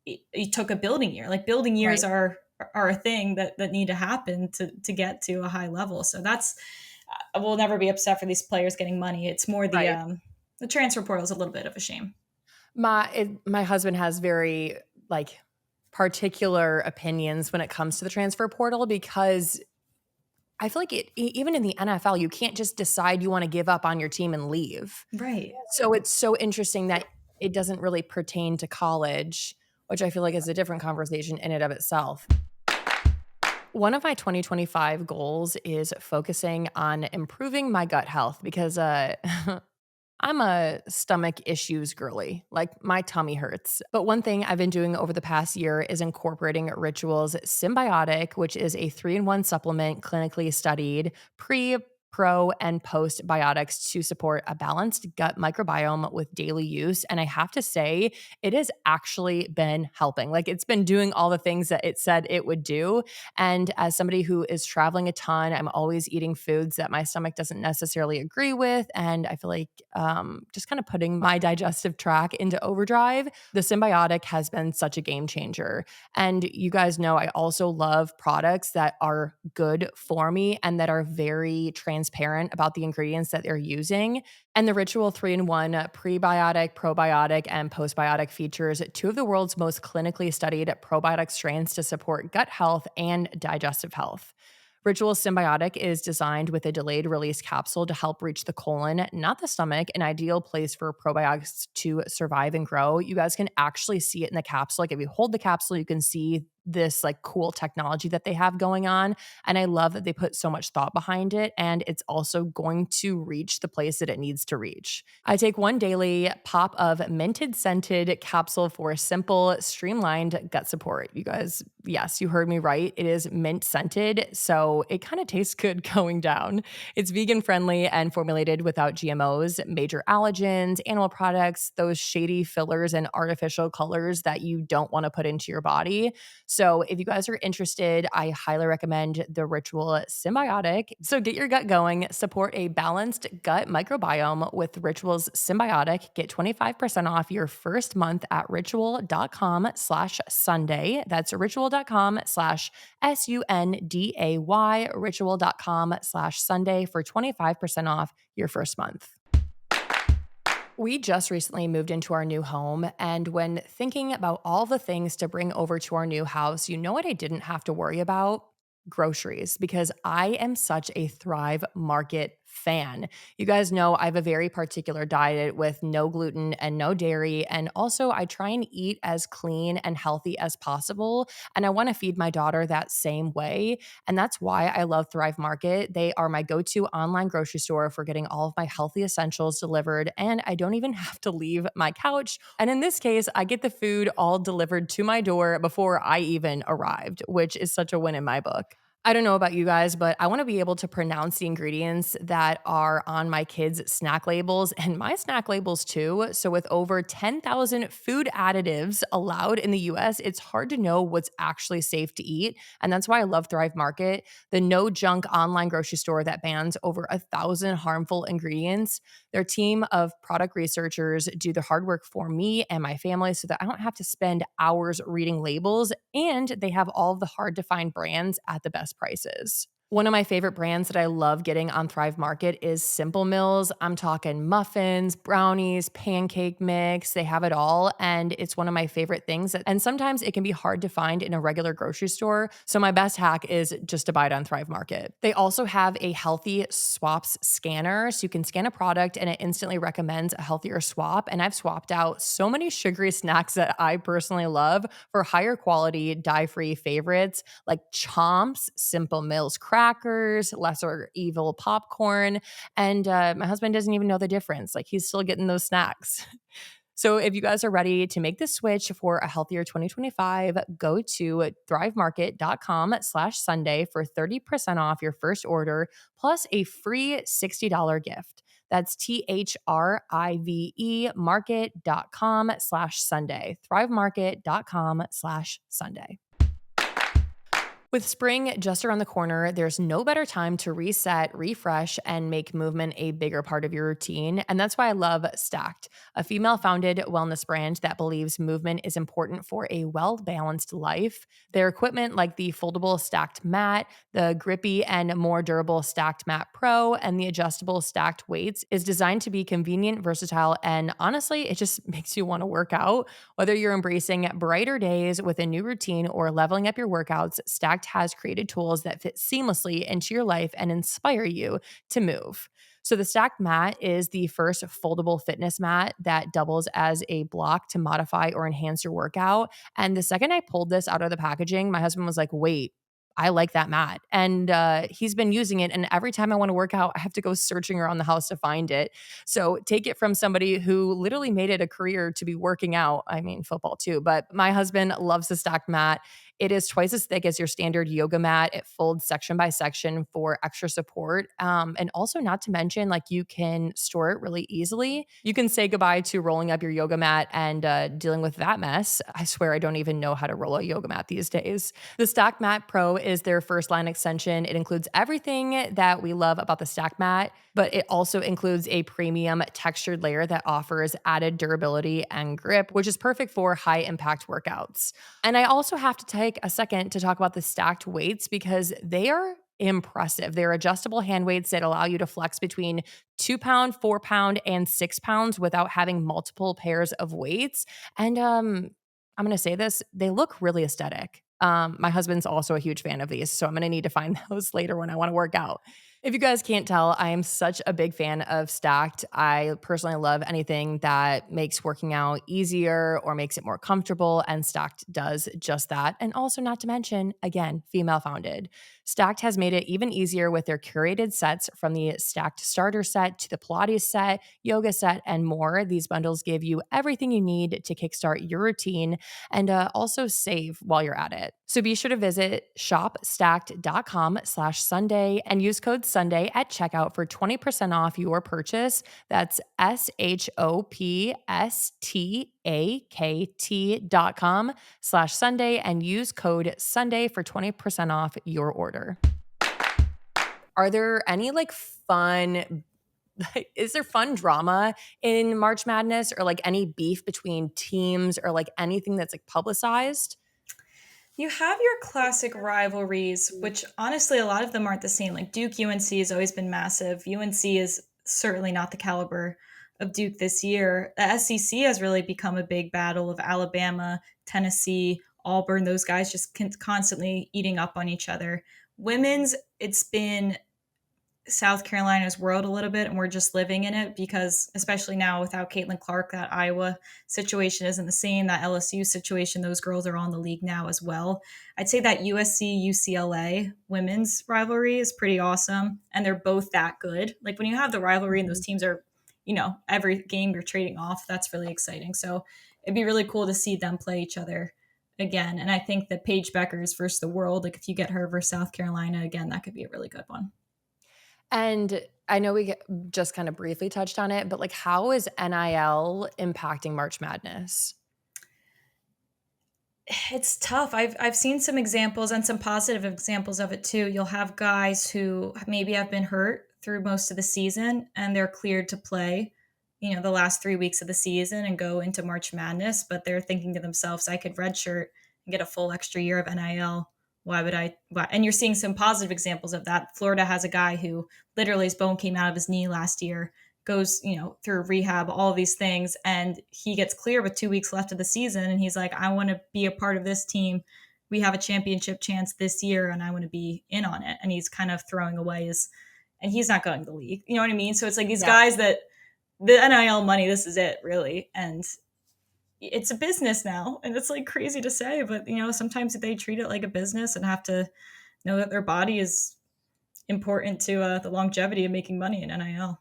it took a building year. Like building years Right. are a thing that need to happen to get to a high level. So that's, we'll never be upset for these players getting money. It's more Right. the transfer portal is a little bit of a shame. My husband has very like particular opinions when it comes to the transfer portal because I feel like even in the NFL, you can't just decide you want to give up on your team and leave. Right. So it's so interesting that it doesn't really pertain to college, which I feel like is a different conversation in and of itself. One of my 2025 goals is focusing on improving my gut health because I'm a stomach issues girly. Like my tummy hurts. But one thing I've been doing over the past year is incorporating Ritual's Symbiotic, which is a 3-in-1 supplement clinically studied pre, pro, and postbiotics to support a balanced gut microbiome with daily use. And I have to say, it has actually been helping. Like it's been doing all the things that it said it would do. And as somebody who is traveling a ton, I'm always eating foods that my stomach doesn't necessarily agree with. And I feel like just kind of putting my digestive tract into overdrive. The symbiotic has been such a game changer. And you guys know I also love products that are good for me and that are very transparent about the ingredients that they're using. And the Ritual 3-in-1 prebiotic, probiotic, and postbiotic features two of the world's most clinically studied probiotic strains to support gut health and digestive health. Ritual Symbiotic is designed with a delayed release capsule to help reach the colon, not the stomach, an ideal place for probiotics to survive and grow. You guys can actually see it in the capsule. Like if you hold the capsule, you can see this like cool technology that they have going on. And I love that they put so much thought behind it. And it's also going to reach the place that it needs to reach. I take one daily pop of minted scented capsule for simple, streamlined gut support. You guys, yes, you heard me right. It is mint scented. So it kind of tastes good going down. It's vegan friendly and formulated without GMOs, major allergens, animal products, those shady fillers and artificial colors that you don't want to put into your body. So if you guys are interested, I highly recommend the Ritual Symbiotic. So get your gut going, support a balanced gut microbiome with Ritual's Symbiotic. Get 25% off your first month at ritual.com/Sunday. That's ritual.com/SUNDAY, ritual.com/Sunday for 25% off your first month. We just recently moved into our new home, and when thinking about all the things to bring over to our new house, you know what I didn't have to worry about? Groceries, because I am such a Thrive Market fan. You guys know I have a very particular diet with no gluten and no dairy, and also I try and eat as clean and healthy as possible, and I want to feed my daughter that same way, and that's why I love Thrive Market. They are my go-to online grocery store for getting all of my healthy essentials delivered, and I don't even have to leave my couch. And in this case, I get the food all delivered to my door before I even arrived, which is such a win in my book. I don't know about you guys, but I want to be able to pronounce the ingredients that are on my kids' snack labels and my snack labels too. So, with over 10,000 food additives allowed in the US, it's hard to know what's actually safe to eat. And that's why I love Thrive Market, the no junk online grocery store that bans over 1,000 harmful ingredients. Their team of product researchers do the hard work for me and my family so that I don't have to spend hours reading labels, and they have all of the hard to find brands at the best prices. One of my favorite brands that I love getting on Thrive Market is Simple Mills. I'm talking muffins, brownies, pancake mix. They have it all. And it's one of my favorite things. And sometimes it can be hard to find in a regular grocery store. So my best hack is just to buy it on Thrive Market. They also have a healthy swaps scanner. So you can scan a product and it instantly recommends a healthier swap. And I've swapped out so many sugary snacks that I personally love for higher quality, dye-free favorites like Chomps, Simple Mills crackers, lesser evil popcorn. And my husband doesn't even know the difference. Like he's still getting those snacks. So if you guys are ready to make the switch for a healthier 2025, go to thrivemarket.com/Sunday for 30% off your first order plus a free $60 gift. That's THRIVE market.com/Sunday. Thrivemarket.com/Sunday. With spring just around the corner, there's no better time to reset, refresh, and make movement a bigger part of your routine. And that's why I love Stacked, a female founded wellness brand that believes movement is important for a well balanced life. Their equipment, like the foldable Stacked Mat, the grippy and more durable Stacked Mat Pro, and the adjustable Stacked weights, is designed to be convenient, versatile, and honestly, it just makes you want to work out. Whether you're embracing brighter days with a new routine or leveling up your workouts, Stacked has created tools that fit seamlessly into your life and inspire you to move. So, the Stacked Mat is the first foldable fitness mat that doubles as a block to modify or enhance your workout. And the second I pulled this out of the packaging, my husband was like, wait, I like that mat. And he's been using it. And every time I want to work out, I have to go searching around the house to find it. So take it from somebody who literally made it a career to be working out. I mean, football too, but my husband loves the Stacked Mat. It is twice as thick as your standard yoga mat. It folds section by section for extra support. And also, not to mention, like you can store it really easily. You can say goodbye to rolling up your yoga mat and dealing with that mess. I swear I don't even know how to roll a yoga mat these days. The Stacked Mat Pro is their first line extension. It includes everything that we love about the Stacked Mat, but it also includes a premium textured layer that offers added durability and grip, which is perfect for high impact workouts. And I also have to take a second to talk about the Stacked weights because they are impressive. They're adjustable hand weights that allow you to flex between 2 pound, 4 pound, and 6 pounds without having multiple pairs of weights. And I'm going to say this, they look really aesthetic. My husband's also a huge fan of these, so I'm going to need to find those later when I want to work out. If you guys can't tell, I am such a big fan of Stacked. I personally love anything that makes working out easier or makes it more comfortable, and Stacked does just that. And also, not to mention, again, female founded. Stacked has made it even easier with their curated sets from the Stacked starter set to the Pilates set, yoga set, and more. These bundles give you everything you need to kickstart your routine and also save while you're at it. So be sure to visit shopstacked.com/Sunday and use code Sunday at checkout for 20% off your purchase. That's shopstacked.com/Sunday and use code Sunday for 20% off your order. Are there any like fun is there fun drama in March Madness or like any beef between teams or like anything that's like publicized? You have your classic rivalries, which honestly, a lot of them aren't the same. Like Duke UNC has always been massive. UNC is certainly not the caliber of Duke this year. The SEC has really become a big battle of Alabama, Tennessee, Auburn, those guys just constantly eating up on each other. Women's, it's been South Carolina's world a little bit, and we're just living in it because, especially now without Caitlin Clark, that Iowa situation isn't the same. That LSU situation, those girls are on the league now as well. I'd say that USC UCLA women's rivalry is pretty awesome, and they're both that good. Like when you have the rivalry and those teams are, every game you're trading off, that's really exciting. So it'd be really cool to see them play each other again. And I think that Paige Beckers versus the world, like if you get her versus South Carolina again, that could be a really good one. And I know we just kind of briefly touched on it, but like how is NIL impacting March Madness? It's tough. I've seen some examples and some positive examples of it too. You'll have guys who maybe have been hurt through most of the season and they're cleared to play, the last 3 weeks of the season and go into March Madness, but they're thinking to themselves, I could redshirt and get a full extra year of NIL. Why would I? Why? And you're seeing some positive examples of that. Florida has a guy who literally his bone came out of his knee last year, goes, through rehab, all of these things, and he gets clear with 2 weeks left of the season. And he's like, I want to be a part of this team. We have a championship chance this year, and I want to be in on it. And he's kind of throwing away and he's not going to the league. You know what I mean? So it's like these guys that the NIL money, this is it really. And it's a business now, and it's like crazy to say, but sometimes they treat it like a business and have to know that their body is important to the longevity of making money in NIL.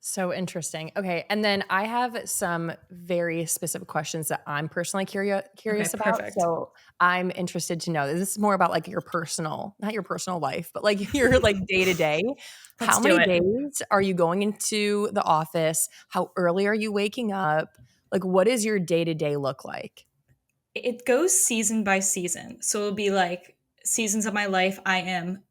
So interesting. Okay, and then I have some very specific questions that I'm personally curious about. Perfect. So I'm interested to know. This is more about like your personal, not your personal life, but like your like day to day. How many days are you going into the office? How early are you waking up? Like, what does your day to day look like? It goes season by season. So it'll be like seasons of my life, I am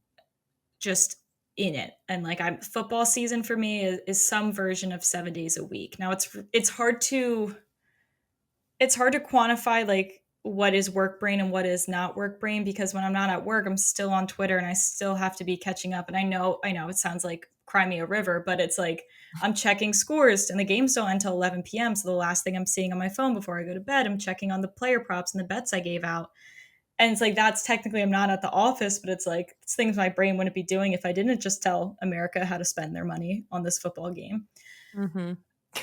just in it. And like I'm football season for me is some version of 7 days a week. Now it's hard to quantify like what is work brain and what is not work brain, because when I'm not at work, I'm still on Twitter and I still have to be catching up. And I know it sounds like cry me a river, but it's like I'm checking scores and the games don't end until 11 p.m. So the last thing I'm seeing on my phone before I go to bed, I'm checking on the player props and the bets I gave out. And it's like that's technically I'm not at the office, but it's like it's things my brain wouldn't be doing if I didn't just tell America how to spend their money on this football game. Mm-hmm.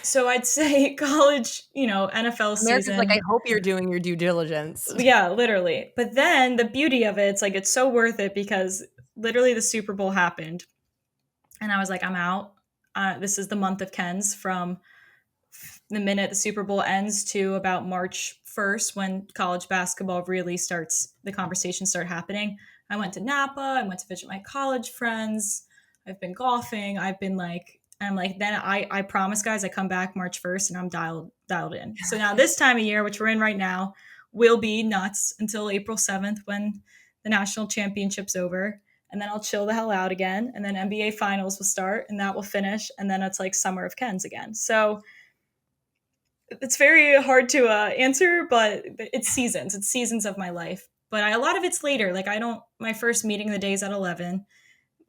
So I'd say college, NFL America's like, I season. hope you're doing your due diligence. Yeah, literally. But then the beauty of it, it's like it's so worth it because literally the Super Bowl happened and I was like, I'm out. This is the month of Ken's from the minute the Super Bowl ends to about March 1st when college basketball really starts, the conversations start happening. I went to Napa. I went to visit my college friends. I've been golfing. I'm like, then I promise guys, I come back March 1st and I'm dialed in. So now this time of year, which we're in right now, will be nuts until April 7th when the national championship's over. And then I'll chill the hell out again. And then NBA finals will start and that will finish. And then it's like summer of Ken's again. So it's very hard to answer, but it's seasons. It's seasons of my life. But a lot of it's later. Like I don't. My first meeting of the day is at 11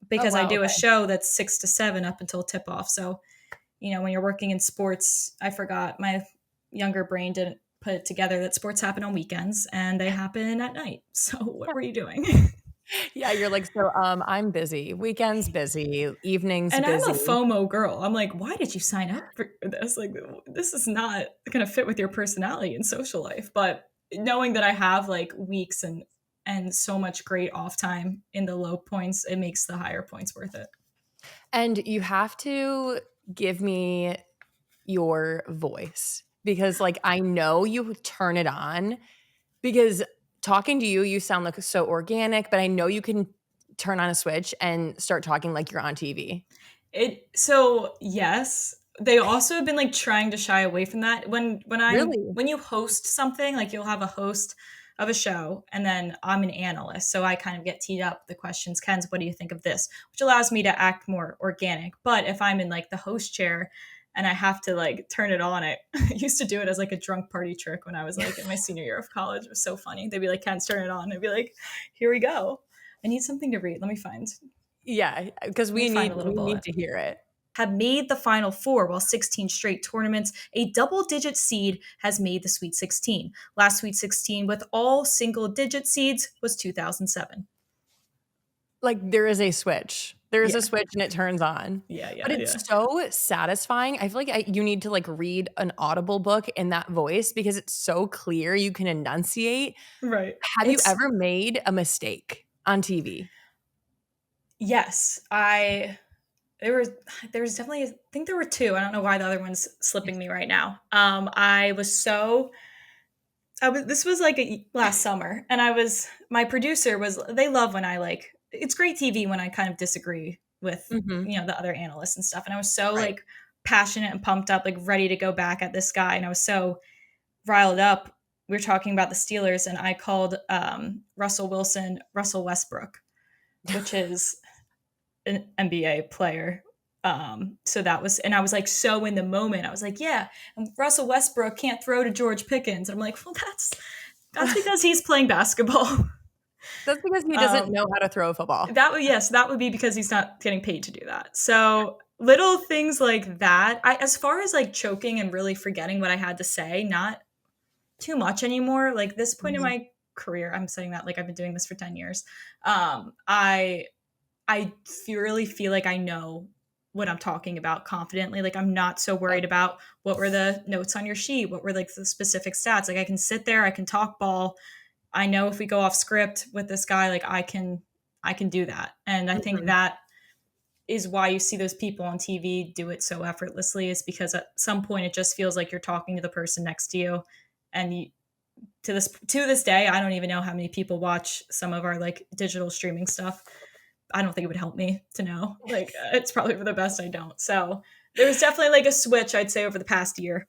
Oh, because I wow. do a Okay. show that's 6 to 7 up until tip off. So when you're working in sports, I forgot my younger brain didn't put it together that sports happen on weekends and they happen at night. So what were you doing? Yeah, you're like, so I'm busy. Weekends busy, evenings And I'm a busy. FOMO girl. I'm like, why did you sign up for this? Like, this is not going to fit with your personality and social life. But knowing that I have like weeks and so much great off time in the low points, it makes the higher points worth it. And you have to give me your voice because, like, I know you turn it on because talking to you, you sound like so organic, but I know you can turn on a switch and start talking like you're on TV. So yes, they also have been like trying to shy away from that. Really? When you host something, like you'll have a host of a show and then I'm an analyst. So I kind of get teed up the questions, Ken's, what do you think of this? Which allows me to act more organic. But if I'm in like the host chair and I have to like turn it on, I used to do it as like a drunk party trick when I was like in my senior year of college. It was so funny. They'd be like, Ken's, turn it on. I'd be like, here we go. I need something to read. Yeah, because Let me find a we little need bullet. to hear it. Have made the Final Four while 16 straight tournaments. A double digit seed has made the Sweet 16. Last Sweet 16 with all single digit seeds was 2007. Like there is a switch. There is a Yeah. switch and it turns on. Yeah, But yeah, it's yeah. so satisfying. I feel like you need to like read an Audible book in that voice because it's so clear. You can enunciate. Right. Have you It's ever made a mistake on TV? yes. I there was definitely I think there were two. I don't know why the other one's slipping me right now. I was so I was this was like last summer and my producer was they love when I like it's great TV when I kind of disagree with Mhm. the other analysts and stuff, and I was so Right. like passionate and pumped up, like ready to go back at this guy, and I was so riled up. We were talking about the Steelers and I called Russell Wilson Russell Westbrook, which is an NBA player. So that was, and I was like, so in the moment, I was like, yeah, and Russell Westbrook can't throw to George Pickens. And I'm like, well, that's because he's playing basketball. That's because he doesn't um, know how to throw a football. yes, that would be because he's not getting paid to do that. So little things like that. As far as like choking and really forgetting what I had to say, not too much anymore. Like this point in Mhm. my career, I'm saying that like I've been doing this for 10 years. I really feel like I know what I'm talking about confidently. Like I'm not so worried about what were the notes on your sheet, what were like the specific stats. Like I can sit there, I can talk ball. I know if we go off script with this guy, like I can do that. And I think Mhm. that is why you see those people on TV do it so effortlessly, is because at some point it just feels like you're talking to the person next to you. And to this day, I don't even know how many people watch some of our like digital streaming stuff. I don't think it would help me to know. Like, it's probably for the best I don't. So there was definitely like a switch, I'd say, over the past year.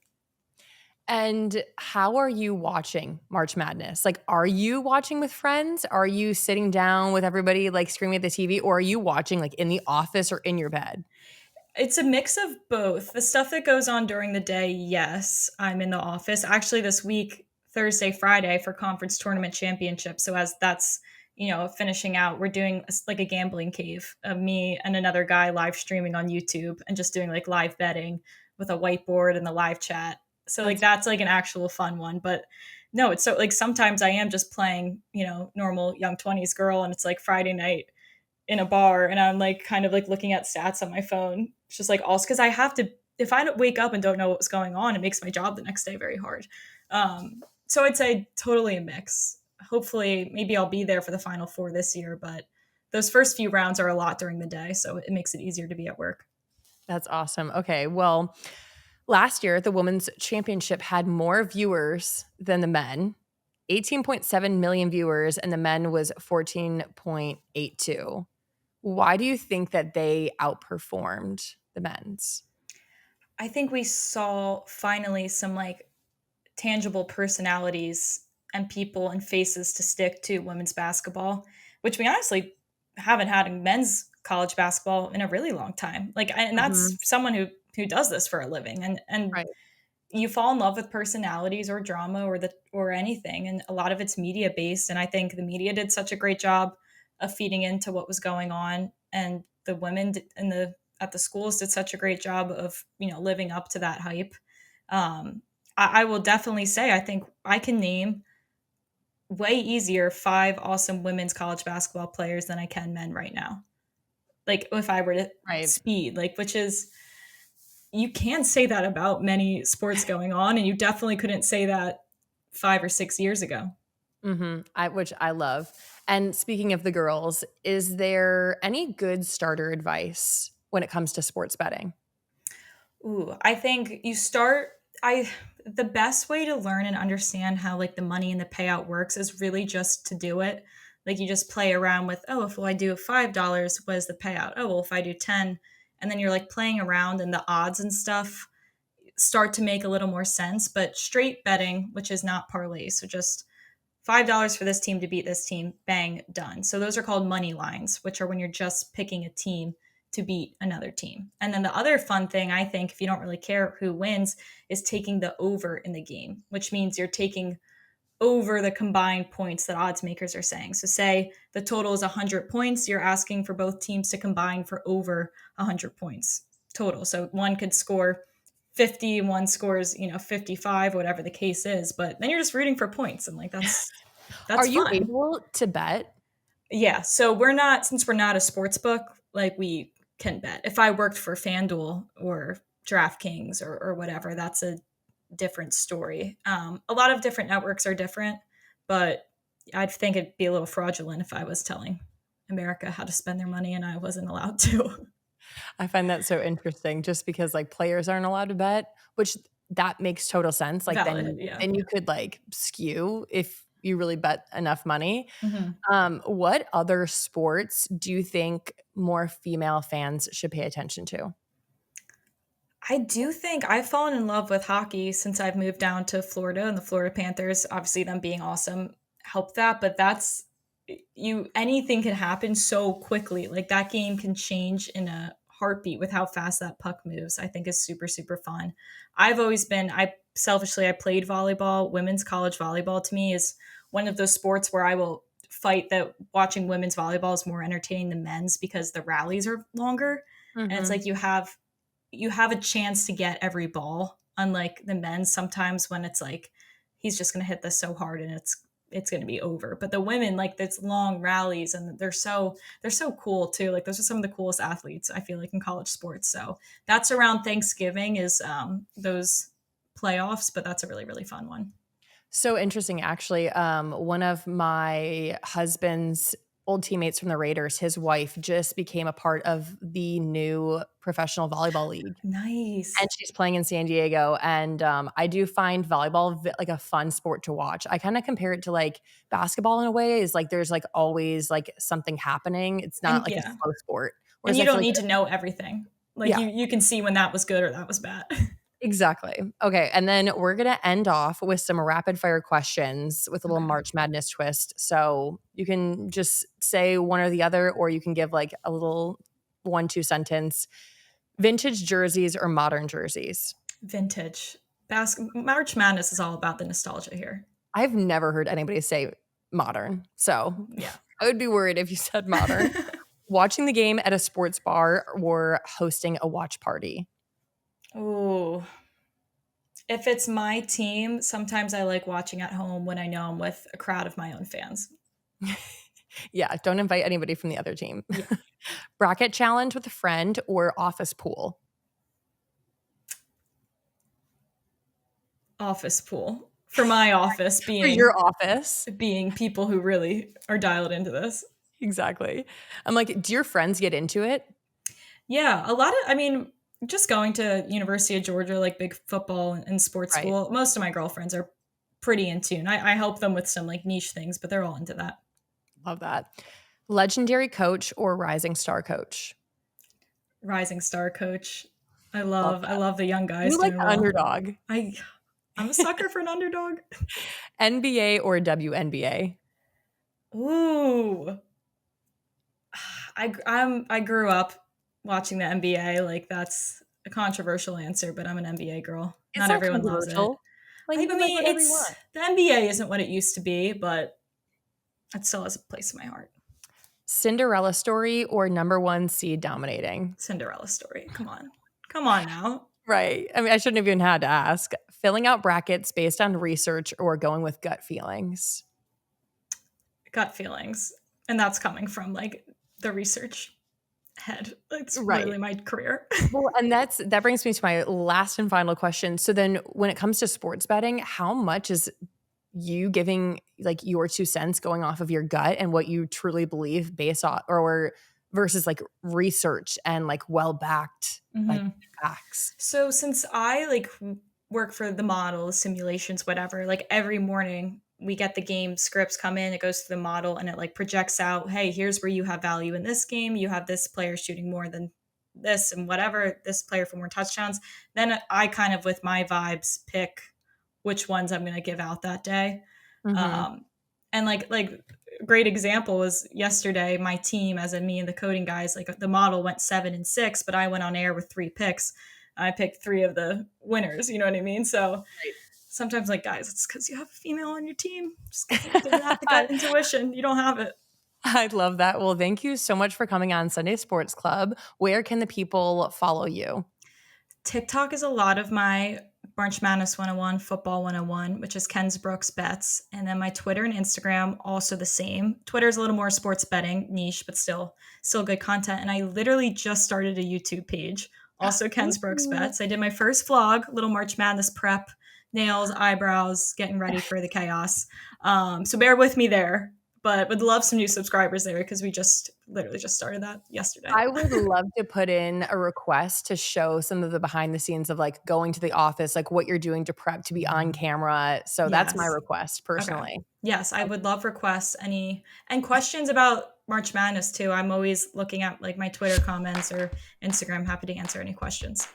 And how are you watching March Madness? Like, are you watching with friends? Are you sitting down with everybody, like, screaming at the TV? Or are you watching, like, in the office or in your bed? It's a mix of both. The stuff that goes on during the day, yes, I'm in the office. Actually, this week, Thursday, Friday for conference tournament championship. So as that's, finishing out, we're doing like a gambling cave of me and another guy live streaming on YouTube and just doing like live betting with a whiteboard and the live chat. So like That's that's like an actual fun one. But no, it's so like sometimes I am just playing, normal young 20s girl and it's like Friday night in a bar and I'm like kind of like looking at stats on my phone. It's just like also because I have to, if I don't wake up and don't know what's going on, it makes my job the next day very hard. So I'd say totally a mix. Hopefully, maybe I'll be there for the final four this year, but those first few rounds are a lot during the day, so it makes it easier to be at work. that's awesome. Okay, well, last year, the women's championship had more viewers than the men, 18.7 million viewers, and the men was 14.82. Why do you think that they outperformed the men's? I think we saw finally some like tangible personalities and people and faces to stick to women's basketball, which we honestly haven't had in men's college basketball in a really long time. Like, and Mhm. that's someone who does this for a living, and Right. you fall in love with personalities or drama or anything, and a lot of it's media based. And I think the media did such a great job of feeding into what was going on, and the women in the at the schools did such a great job of living up to that hype. I will definitely say I think I can name way easier 5 awesome women's college basketball players than I can men right now. Like if I were to Right. speed, like which is you can say that about many sports going on, and you definitely couldn't say that 5 or 6 years ago. Which I love. And speaking of the girls, is there any good starter advice when it comes to sports betting? Ooh, I think you start I the best way to learn and understand how like the money and the payout works is really just to do it. Like you just play around with, oh, if I do $5, what is the payout? Oh, well, if I do 10, and then you're like playing around and the odds and stuff start to make a little more sense. But straight betting, which is not parlay, so just $5 for this team to beat this team, bang, done. So those are called money lines, which are when you're just picking a team to beat another team. And then the other fun thing, I think, if you don't really care who wins, is taking the over in the game, which means you're taking over the combined points that odds makers are saying. So say the total is 100 points, you're asking for both teams to combine for over 100 points total. So one could score 50 and one scores, 55, whatever the case is, but then you're just rooting for points and like Are that's you fun. able to bet? Yeah, so we're not since we're not a sports book, like we can bet. If I worked for FanDuel or DraftKings or whatever, that's a different story. A lot of different networks are different, but I think it'd be a little fraudulent if I was telling America how to spend their money and I wasn't allowed to. I find that so interesting just because like players aren't allowed to bet, which that makes total sense. Like Valid, then yeah. then you could like skew if you really bet enough money. Mhm. What other sports do you think more female fans should pay attention to? I do think I've fallen in love with hockey since I've moved down to Florida, and the Florida Panthers, obviously them being awesome, helped that, but that's you anything can happen so quickly. Like that game can change in a heartbeat with how fast that puck moves. I think is super super fun. I selfishly I played volleyball. Women's college volleyball to me is one of those sports where I will fight that watching women's volleyball is more entertaining than men's because the rallies are longer and it's Mhm. like you have a chance to get every ball, unlike the men sometimes when it's like he's just going to hit this so hard and it's going to be over. But the women, like, it's long rallies and they're so cool too. Like those are some of the coolest athletes I feel like in college sports. So that's around Thanksgiving is those playoffs, but that's a really really fun one. So interesting, actually. One of my husband's old teammates from the Raiders, his wife just became a part of the new professional volleyball league. And Nice. she's playing in San Diego, and, I do find volleyball like, a fun sport to watch. I kinda compare it to, like, basketball in a way, is, like, there's, like, always, like, something happening. It's not And like a yeah, slow sport, and whereas you I feel don't like need to know everything. Like yeah. you can see when that was good or that was bad. Exactly. Okay. And then we're going to end off with some rapid fire questions with a little Okay. March Madness twist. So you can just say one or the other, or you can give like a little 1-2 sentence. Vintage jerseys or modern jerseys? Vintage. March Madness is all about the nostalgia here. I've never heard anybody say modern. So Yeah. I would be worried if you said modern. Watching the game at a sports bar or hosting a watch party? Ooh. If it's my team, sometimes I like watching at home when I know I'm with a crowd of my own fans. Yeah, don't invite anybody from the other team. Yeah. Bracket challenge with a friend or office pool? Office pool. For my office For your office. being people who really are dialed into this. Exactly. I'm like, do your friends get into it? Yeah, a lot of, I mean, just going to University of Georgia, like big football and sports Right. school, most of my girlfriends are pretty in tune. I help them with some like niche things, but they're all into that. Love that. Legendary coach or rising star coach? Rising star coach. Love I that. love the young guys You like doing the well. underdog. I'm a sucker for an underdog. NBA or WNBA? Ooh. I grew up watching the NBA. Like that's a controversial answer, but I'm an NBA girl. It's Not not everyone loves it. controversial. Like, I you can like mean, whatever you it's want. the NBA isn't what it used to be, but it still has a place in my heart. Cinderella story or number one seed dominating? Cinderella story. Come on now. Right. I mean, I shouldn't have even had to ask. Filling out brackets based on research or going with gut feelings? Gut feelings, and that's coming from like the research head. It's Right. really my career. Well, and that brings me to my last and final question. So then when it comes to sports betting, how much is you giving like your 2 cents going off of your gut and what you truly believe based on or versus like research and like well-backed like facts? So since I like work for the model, simulations, whatever, like every morning we get the game scripts come in, it goes to the model and it like projects out, hey, here's where you have value in this game. You have this player shooting more than this and whatever, this player for more touchdowns. Then I kind of with my vibes pick which ones I'm going to give out that day. Mhm. And like great example was yesterday, my team, as in me and the coding guys, like the model went 7-6, but I went on air with 3 picks. I picked 3 of the winners. You know what I mean? So sometimes, like, guys, it's because you have a female on your team. Just didn't have the gut intuition. You don't have it. I love that. Well, thank you so much for coming on Sunday Sports Club. Where can the people follow you? TikTok is a lot of my March Madness 101, Football 101, which is Kenz Brooks Bets. And then my Twitter and Instagram, also the same. Twitter is a little more sports betting niche, but still good content. And I literally just started a YouTube page, also Kenz Brooks Bets. I did my first vlog, little March Madness prep, nails, eyebrows, getting ready for the chaos. So bear with me there. But would love some new subscribers there because we literally just started that yesterday. I would love to put in a request to show some of the behind the scenes of like going to the office, like what you're doing to prep to be on camera. So that's my Yes. request personally. Okay. Yes, I would love requests, and questions about March Madness too. I'm always looking at like my Twitter comments or Instagram. Happy to answer any questions.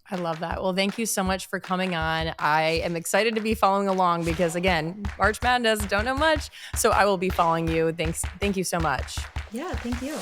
I love that. Well, thank you so much for coming on. I am excited to be following along because again, March Madness, don't know much. So I will be following you. Thanks. Thank you so much. Yeah, thank you.